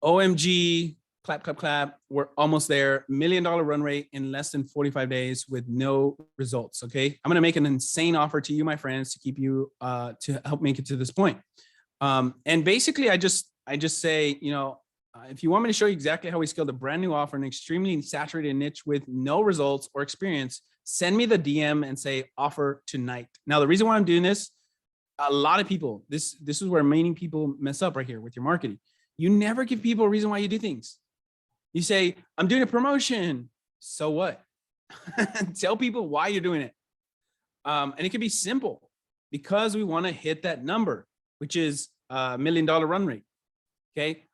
OMG, clap, clap, clap. We're almost there. $1 million run rate in less than 45 days with no results. Okay, I'm gonna make an insane offer to you, my friends, to keep you to help make it to this point. And basically, I just say, if you want me to show you exactly how we scaled a brand new offer, an extremely saturated niche with no results or experience, send me the DM and say offer tonight. Now, the reason why I'm doing this, a lot of people, this is where many people mess up right here with your marketing. You never give people a reason why you do things. You say, I'm doing a promotion. So what? Tell people why you're doing it. And it can be simple because we want to hit that number, which is $1 million run rate. Okay.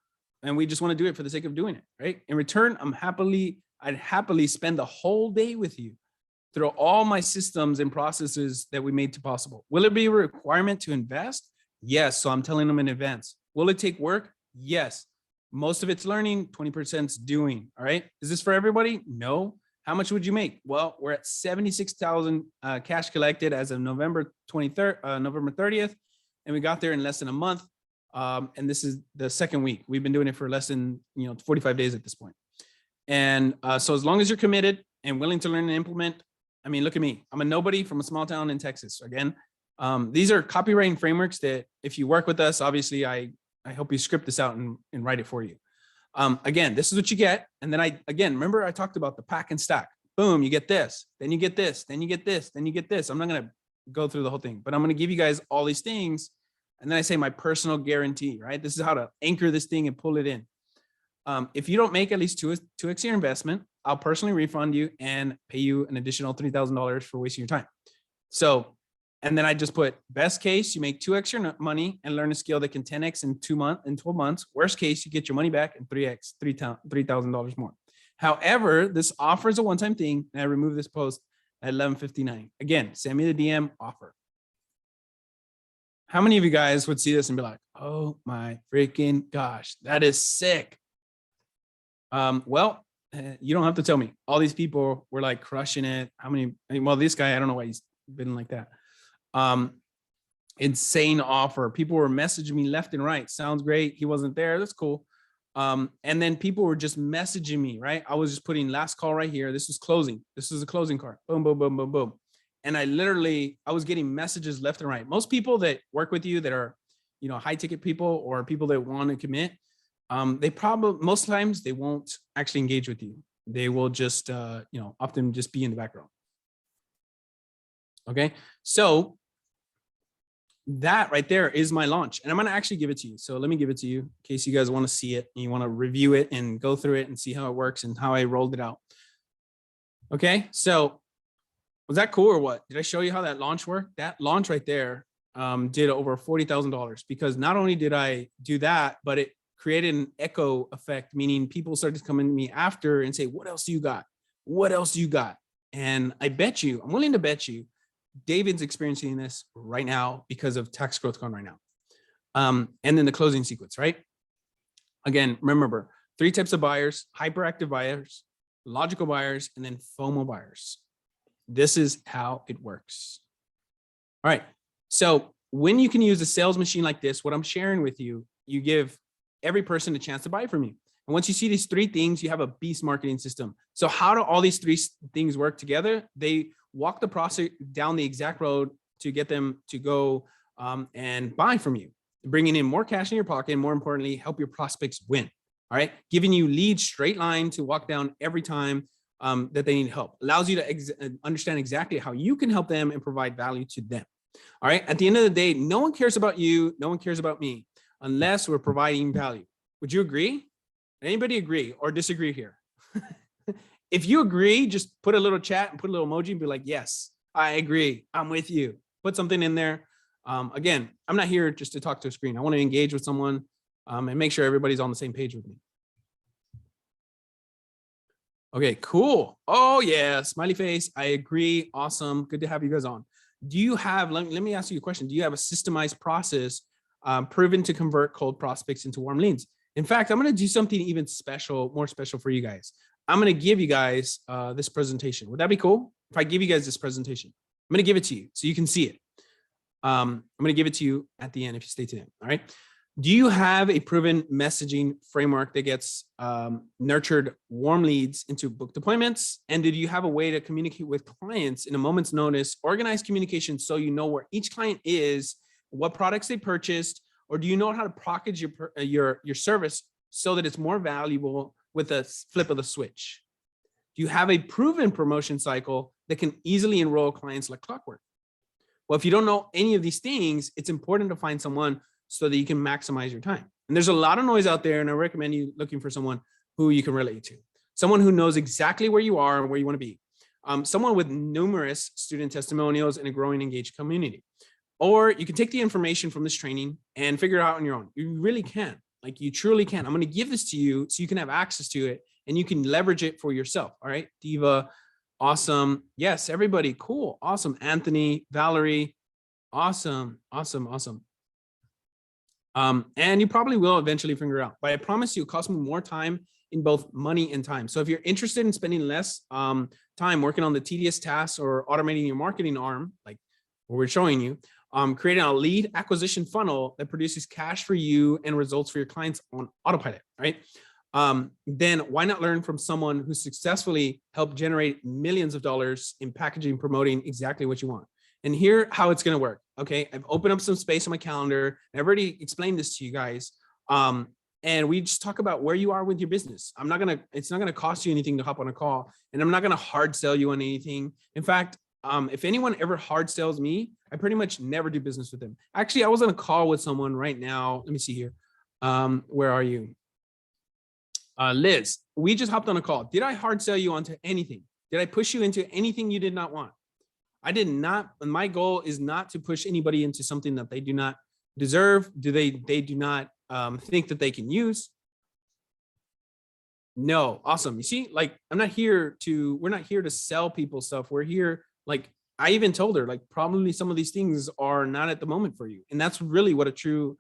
And we just want to do it for the sake of doing it, right? In return, I'd happily spend the whole day with you through all my systems and processes that we made possible. Will it be a requirement to invest? Yes. So I'm telling them in advance. Will it take work? Yes. Most of it's learning, 20% is doing. All right. Is this for everybody? No. How much would you make? Well, we're at 76,000 cash collected as of November 30th. And we got there in less than a month. And this is the second week. We've been doing it for less than 45 days at this point. And so as long as you're committed and willing to learn and implement, I mean, look at me. I'm a nobody from a small town in Texas. Again, these are copywriting frameworks that if you work with us, obviously I help you script this out and write it for you. Again, this is what you get. And then remember I talked about the pack and stack. boom, you get this, then you get this, then you get this, then you get this. I'm not going to go through the whole thing, but I'm going to give you guys all these things. And then I say my personal guarantee, right? This is how to anchor this thing and pull it in. If you don't make at least 2x your investment, I'll personally refund you and pay you an additional $3,000 for wasting your time. So, and then I just put best case, you make 2x your money and learn a skill that can 10x in 12 months. Worst case, you get your money back and 3x, $3,000 more. However, this offer is a one-time thing, and I remove this post at 11:59. Again, send me the DM offer. How many of you guys would see this and be like, oh my freaking gosh, that is sick? Well, you don't have to tell me. All these people were like crushing it. How many? Well, this guy, I don't know why he's been like that. Insane offer. People were messaging me left and right. Sounds great. He wasn't there. That's cool. And then people were just messaging me, right? I was just putting last call right here. This was closing. This is a closing card. Boom, boom, boom, boom, boom. And I was getting messages left and right. Most people that work with you that are, high ticket people or people that want to commit, most times they won't actually engage with you. They will just, often just be in the background. Okay. So that right there is my launch, and I'm going to actually give it to you. So let me give it to you in case you guys want to see it and you want to review it and go through it and see how it works and how I rolled it out. Okay. So was that cool or what? Did I show you how that launch worked? That launch right there did over $40,000 because not only did I do that, but it created an echo effect, meaning people started coming to me after and say, what else do you got? What else do you got? And I'm willing to bet you, David's experiencing this right now because of Tax Growth Con right now. And then the closing sequence, right? Again, remember, 3 types of buyers: hyperactive buyers, logical buyers, and then FOMO buyers. This is how it works. All right. So when you can use a sales machine like this, what I'm sharing with you, you give every person a chance to buy from you. And once you see these 3 things, you have a beast marketing system. So how do all these 3 things work together? They walk the process down the exact road to get them to go and buy from you, bringing in more cash in your pocket, and more importantly, help your prospects win. All right. Giving you leads straight line to walk down every time that they need help. Allows you to understand exactly how you can help them and provide value to them. All right. At the end of the day, no one cares about you. No one cares about me unless we're providing value. Would you agree? Anybody agree or disagree here? If you agree, just put a little chat and put a little emoji and be like, yes, I agree. I'm with you. Put something in there. Again, I'm not here just to talk to a screen. I want to engage with someone and make sure everybody's on the same page with me. Okay, cool. Oh yeah, smiley face. I agree. Awesome. Good to have you guys on. Do you have, let me ask you a question. Do you have a systemized process proven to convert cold prospects into warm leads? In fact, I'm going to do something even special, more special for you guys. I'm going to give you guys this presentation. Would that be cool? If I give you guys this presentation, I'm going to give it to you so you can see it. I'm going to give it to you at the end if you stay to the end. All right. Do you have a proven messaging framework that gets nurtured warm leads into booked appointments? And did you have a way to communicate with clients in a moment's notice, organize communication so you know where each client is, what products they purchased, or do you know how to package your service so that it's more valuable with a flip of the switch? Do you have a proven promotion cycle that can easily enroll clients like clockwork? Well, if you don't know any of these things, it's important to find someone so that you can maximize your time. And there's a lot of noise out there, and I recommend you looking for someone who you can relate to, someone who knows exactly where you are and where you want to be, someone with numerous student testimonials and a growing engaged community. Or you can take the information from this training and figure it out on your own. You really can, like you truly can. I'm going to give this to you so you can have access to it and you can leverage it for yourself. All right, Diva, awesome. Yes, everybody, cool, awesome. Anthony, Valerie, awesome, awesome, awesome. And you probably will eventually figure it out, but I promise you it costs me more time in both money and time. So if you're interested in spending less time working on the tedious tasks or automating your marketing arm, like what we're showing you, creating a lead acquisition funnel that produces cash for you and results for your clients on autopilot, right? Then why not learn from someone who successfully helped generate millions of dollars in packaging, promoting exactly what you want? And here how it's going to work. Okay, I've opened up some space on my calendar. I've already explained this to you guys. and we just talk about where you are with your business. It's not gonna cost you anything to hop on a call, and I'm not gonna hard sell you on anything. In fact, if anyone ever hard sells me, I pretty much never do business with them. Actually, I was on a call with someone right now. Let me see here. Where are you? Liz, we just hopped on a call. Did I hard sell you onto anything? Did I push you into anything you did not want? I did not. And my goal is not to push anybody into something that they do not deserve. They do not think that they can use. No. Awesome. You see, like, we're not here to sell people stuff. We're here, like, I even told her, like, probably some of these things are not at the moment for you. And that's really what a true,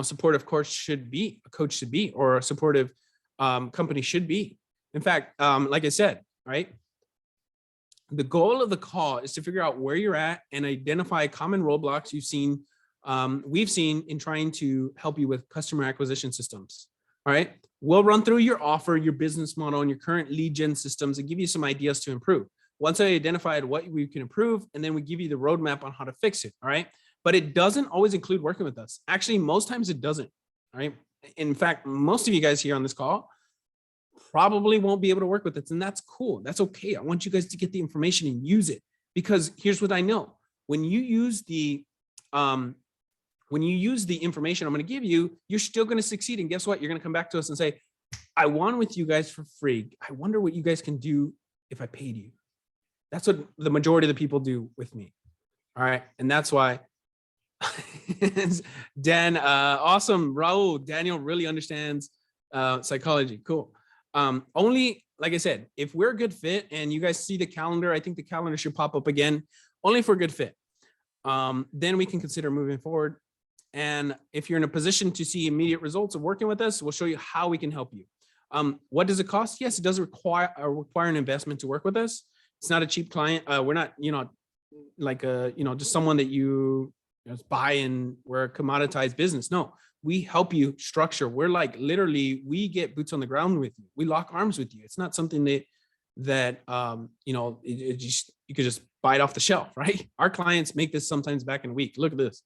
supportive coach should be, a coach should be, or a supportive company should be. In fact, like I said, right? The goal of the call is to figure out where you're at and identify common roadblocks we've seen in trying to help you with customer acquisition systems. All right. We'll run through your offer, your business model, and your current lead gen systems and give you some ideas to improve. Once I identified what we can improve, and then we give you the roadmap on how to fix it. All right. But it doesn't always include working with us. Actually, most times it doesn't. All right. In fact, most of you guys here on this call probably won't be able to work with it, and that's cool. That's okay. I want you guys to get the information and use it, because here's what I know: when you use the information I'm going to give you, you're still going to succeed. And guess what? You're going to come back to us and say, "I won with you guys for free. I wonder what you guys can do if I paid you." That's what the majority of the people do with me. All right, and that's why. Dan, awesome. Raul, Daniel really understands psychology. Cool. Only, like I said, if we're a good fit and you guys see the calendar, I think the calendar should pop up again, only for a good fit. Then we can consider moving forward. And if you're in a position to see immediate results of working with us, we'll show you how we can help you. What does it cost? Yes, it does require an investment to work with us. It's not a cheap client. We're not, just someone that you just buy and we're a commoditized business. No. We help you structure. We're like, literally, we get boots on the ground with you. We lock arms with you. It's not something that you could just buy it off the shelf, right? Our clients make this sometimes back in a week. Look at this.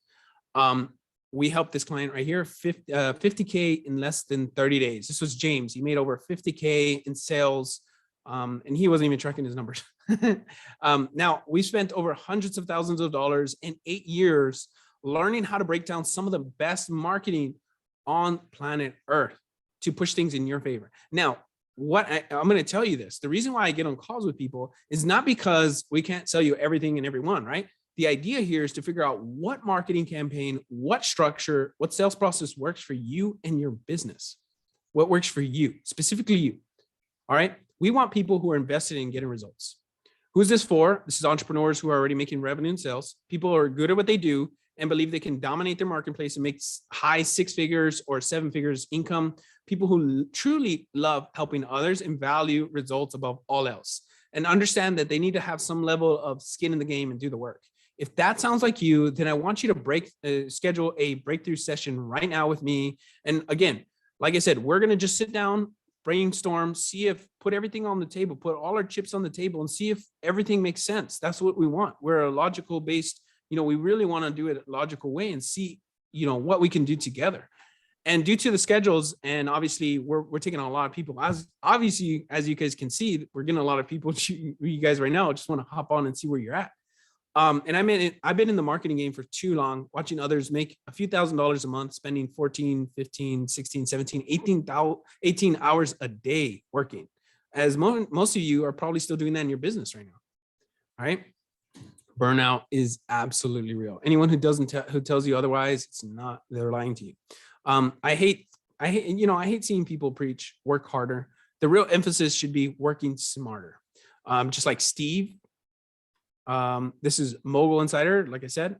We helped this client right here, 50K in less than 30 days. This was James. He made over 50K in sales, and he wasn't even tracking his numbers. Now, we spent over hundreds of thousands of dollars in 8 years learning how to break down some of the best marketing on planet Earth to push things in your favor. Now, I'm going to tell you this. The reason why I get on calls with people is not because we can't sell you everything and everyone, right? The idea here is to figure out what marketing campaign, what structure, what sales process works for you and your business. What works for you, specifically you. All right. We want people who are invested in getting results. Who's this for? This is entrepreneurs who are already making revenue and sales. People who are good at what they do and believe they can dominate their marketplace and make high 6 figures or 7 figures income. People who truly love helping others and value results above all else, and understand that they need to have some level of skin in the game and do the work. If that sounds like you, then I want you to schedule a breakthrough session right now with me. And again, like I said, we're going to just sit down, brainstorm, put everything on the table, put all our chips on the table and see if everything makes sense. That's what we want. We're a logical based, we really want to do it a logical way and see, what we can do together. And due to the schedules, and obviously we're taking on a lot of people, as you guys can see, we're getting a lot of people to you guys right now. Just want to hop on and see where you're at. And I've been in the marketing game for too long, watching others make a few $1,000s a month, spending 14, 15, 16, 17, 18 hours a day working, as most of you are probably still doing that in your business right now. All right. Burnout is absolutely real. Anyone who tells you otherwise, it's not, they're lying to you. I hate seeing people preach work harder. The real emphasis should be working smarter. Just like Steve, this is Mogul Insider, like I said.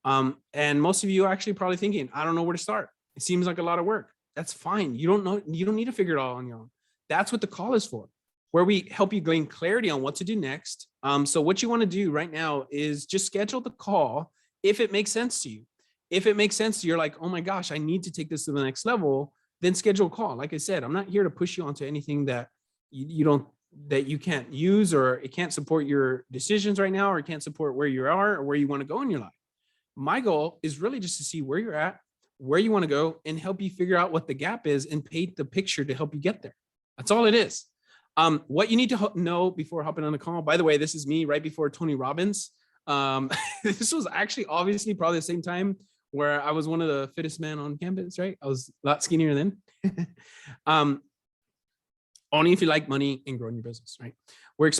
And most of you are actually probably thinking, I don't know where to start. It seems like a lot of work. That's fine. You don't need to figure it all on your own. That's what the call is for, where we help you gain clarity on what to do next. So what you want to do right now is just schedule the call if it makes sense to you. If it makes sense to you, you're like, oh my gosh, I need to take this to the next level, then schedule a call. Like I said, I'm not here to push you onto anything that you can't use, or it can't support your decisions right now, or it can't support where you are or where you want to go in your life. My goal is really just to see where you're at, where you want to go and help you figure out what the gap is and paint the picture to help you get there. That's all it is. What you need to know before hopping on the call, by the way, this is me right before Tony Robbins. This was actually obviously probably the same time where I was one of the fittest men on campus, right? I was a lot skinnier then. Only if you like money and growing your business, right?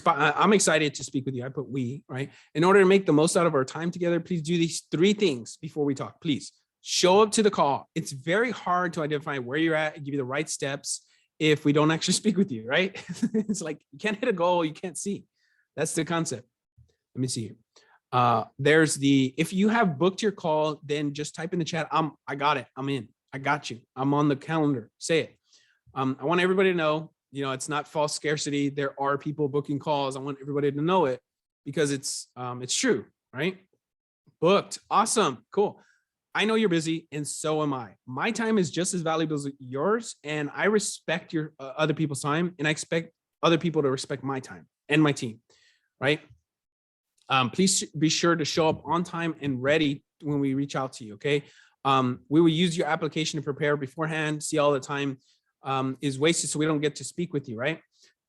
I'm excited to speak with you. I put we, right? In order to make the most out of our time together, please do these 3 things before we talk. Please show up to the call. It's very hard to identify where you're at and give you the right steps if we don't actually speak with you, right? It's like you can't hit a goal you can't see. That's the concept. Let me see here. If you have booked your call, then just type in the chat. I got it. I'm in. I got you. I'm on the calendar. Say it. I want everybody to know, it's not false scarcity. There are people booking calls. I want everybody to know it because it's true, right? Booked. Awesome. Cool. I know you're busy and so am I. My time is just as valuable as yours. And I respect your other people's time, and I expect other people to respect my time and my team, right? Please be sure to show up on time and ready when we reach out to you. Okay. We will use your application to prepare beforehand. See, all the time is wasted, so we don't get to speak with you, right?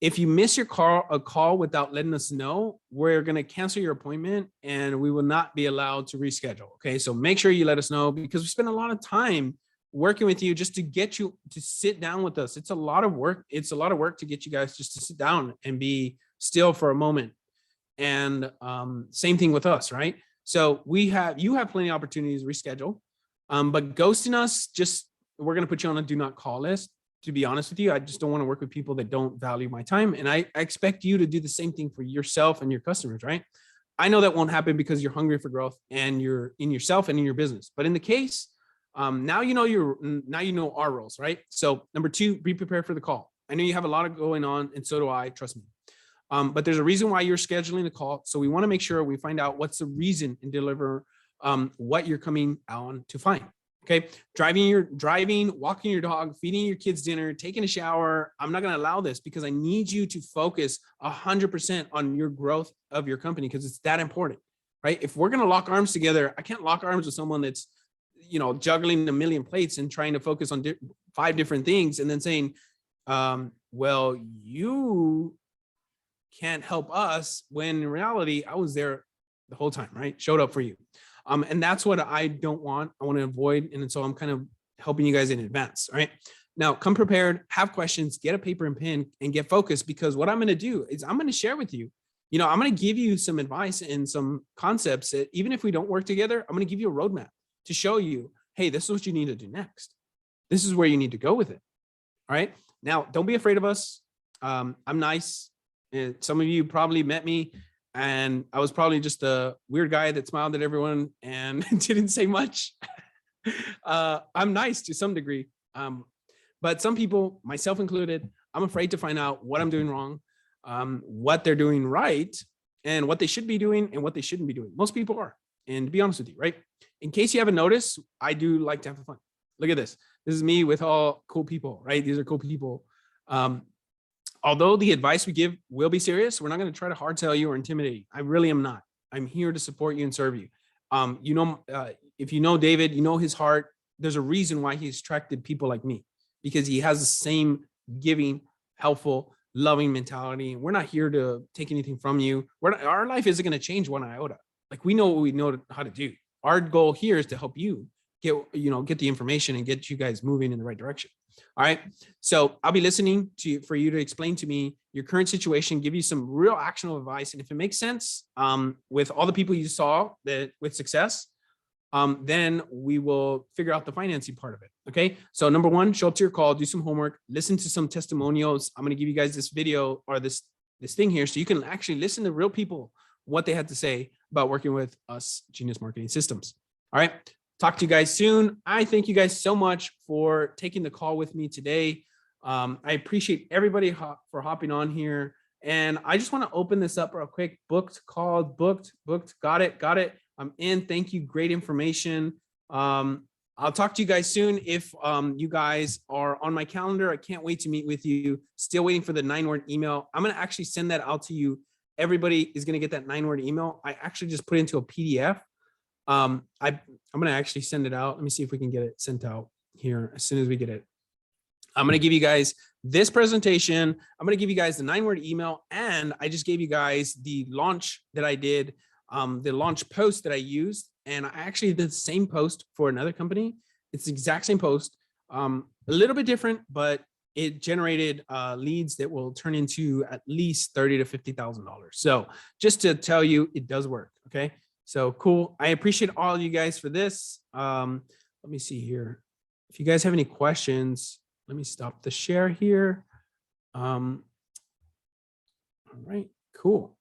If you miss a call without letting us know, we're going to cancel your appointment and we will not be allowed to reschedule. Okay. So make sure you let us know, because we spend a lot of time working with you just to get you to sit down with us. It's a lot of work. It's a lot of work to get you guys just to sit down and be still for a moment. And same thing with us, right? So you have plenty of opportunities to reschedule, but ghosting us, we're going to put you on a do not call list. To be honest with you, I just don't want to work with people that don't value my time. And I expect you to do the same thing for yourself and your customers, right? I know that won't happen because you're hungry for growth and you're in yourself and in your business. But in the case, now you know our roles, right? So number 2, be prepared for the call. I know you have a lot of going on, and so do I, trust me. But there's a reason why you're scheduling the call. So we want to make sure we find out what's the reason and deliver what you're coming on to find. Okay. Driving, walking your dog, feeding your kids dinner, taking a shower. I'm not going to allow this because I need you to focus 100% on your growth of your company, because it's that important, right? If we're going to lock arms together, I can't lock arms with someone that's, juggling a million plates and trying to focus on 5 different things and then saying, well, you can't help us, when in reality, I was there the whole time, right? Showed up for you. And that's what I don't want. I want to avoid. And so I'm kind of helping you guys in advance. Right now, come prepared, have questions, get a paper and pen, and get focused, because what I'm going to do is I'm going to share with you, I'm going to give you some advice and some concepts that even if we don't work together, I'm going to give you a roadmap to show you, hey, this is what you need to do next. This is where you need to go with it. All right. Now, don't be afraid of us. I'm nice. And some of you probably met me, and I was probably just a weird guy that smiled at everyone and didn't say much. I'm nice to some degree. But some people, myself included, I'm afraid to find out what I'm doing wrong, what they're doing right, and what they should be doing and what they shouldn't be doing. Most people are. And to be honest with you, right? In case you haven't noticed, I do like to have fun. Look at this. This is me with all cool people, right? These are cool people. Although the advice we give will be serious, we're not going to try to hard sell you or intimidate you. I really am not. I'm here to support you and serve you. If you know David, you know his heart. There's a reason why he's attracted people like me, because he has the same giving, helpful, loving mentality. And we're not here to take anything from you. Our life isn't going to change one iota. Like, we know what we know how to do. Our goal here is to help you get the information and get you guys moving in the right direction. All right. So I'll be listening for you to explain to me your current situation, give you some real actionable advice. And if it makes sense, with all the people you saw that with success, then we will figure out the financing part of it. Okay. So number 1, show up to your call, do some homework, listen to some testimonials. I'm going to give you guys this video or this thing here, so you can actually listen to real people, what they had to say about working with us, Genius Marketing Systems. All right. Talk to you guys soon. I thank you guys so much for taking the call with me today. I appreciate everybody for hopping on here. And I just want to open this up real quick. Booked, called, booked. Got it. I'm in. Thank you. Great information. I'll talk to you guys soon. If you guys are on my calendar, I can't wait to meet with you. Still waiting for the 9-word email. I'm going to actually send that out to you. Everybody is going to get that 9-word email. I actually just put it into a PDF. I'm going to actually send it out. Let me see if we can get it sent out here as soon as we get it. I'm going to give you guys this presentation. I'm going to give you guys the 9-word email. And I just gave you guys the launch that I did, the launch post that I used. And I actually did the same post for another company. It's the exact same post, a little bit different, but it generated leads that will turn into at least $30,000 to $50,000. So just to tell you, it does work. Okay. So cool. I appreciate all of you guys for this. Let me see here. If you guys have any questions, let me stop the share here. All right, cool.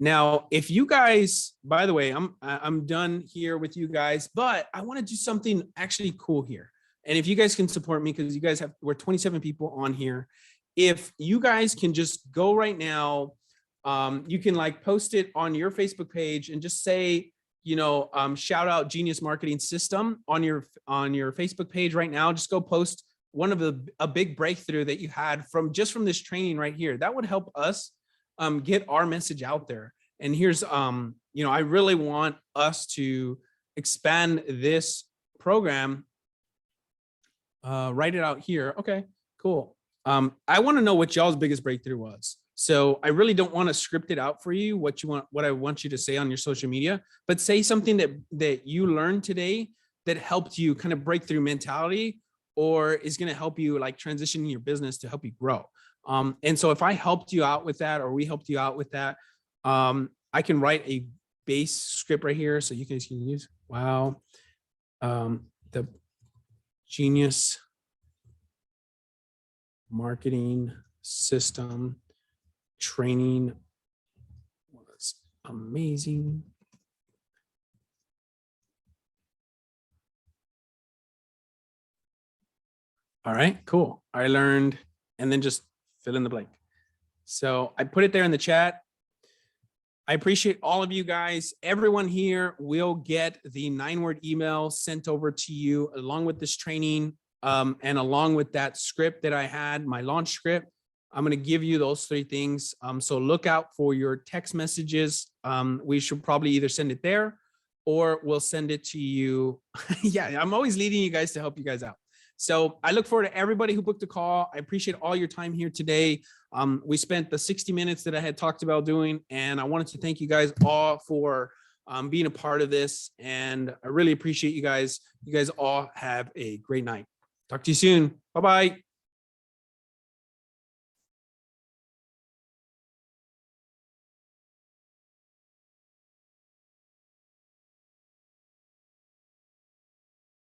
Now, if you guys, by the way, I'm done here with you guys, but I want to do something actually cool here. And if you guys can support me, because you guys we're 27 people on here. If you guys can just go right now, you can like post it on your Facebook page and just say, shout out Genius Marketing System on your Facebook page right now. Just go post one of a big breakthrough that you had from this training right here. That would help us get our message out there. And here's, I really want us to expand this program. Write it out here. Okay, cool. I want to know what y'all's biggest breakthrough was. So I really don't want to script it out for you, what I want you to say on your social media, but say something that you learned today that helped you kind of break through mentality, or is going to help you like transition your business to help you grow. And so if I helped you out with that, or we helped you out with that, I can write a base script right here. So you guys can use, wow. The Genius Marketing System training was amazing. All right, cool. I learned, and then just fill in the blank. So I put it there in the chat. I appreciate all of you guys. Everyone here will get the 9-word email sent over to you along with this training, and along with that script that I had, my launch script. I'm going to give you those 3 things. So look out for your text messages. We should probably either send it there, or we'll send it to you. Yeah, I'm always leading you guys to help you guys out. So I look forward to everybody who booked a call. I appreciate all your time here today. We spent the 60 minutes that I had talked about doing, and I wanted to thank you guys all for being a part of this. And I really appreciate you guys. You guys all have a great night. Talk to you soon. Bye-bye.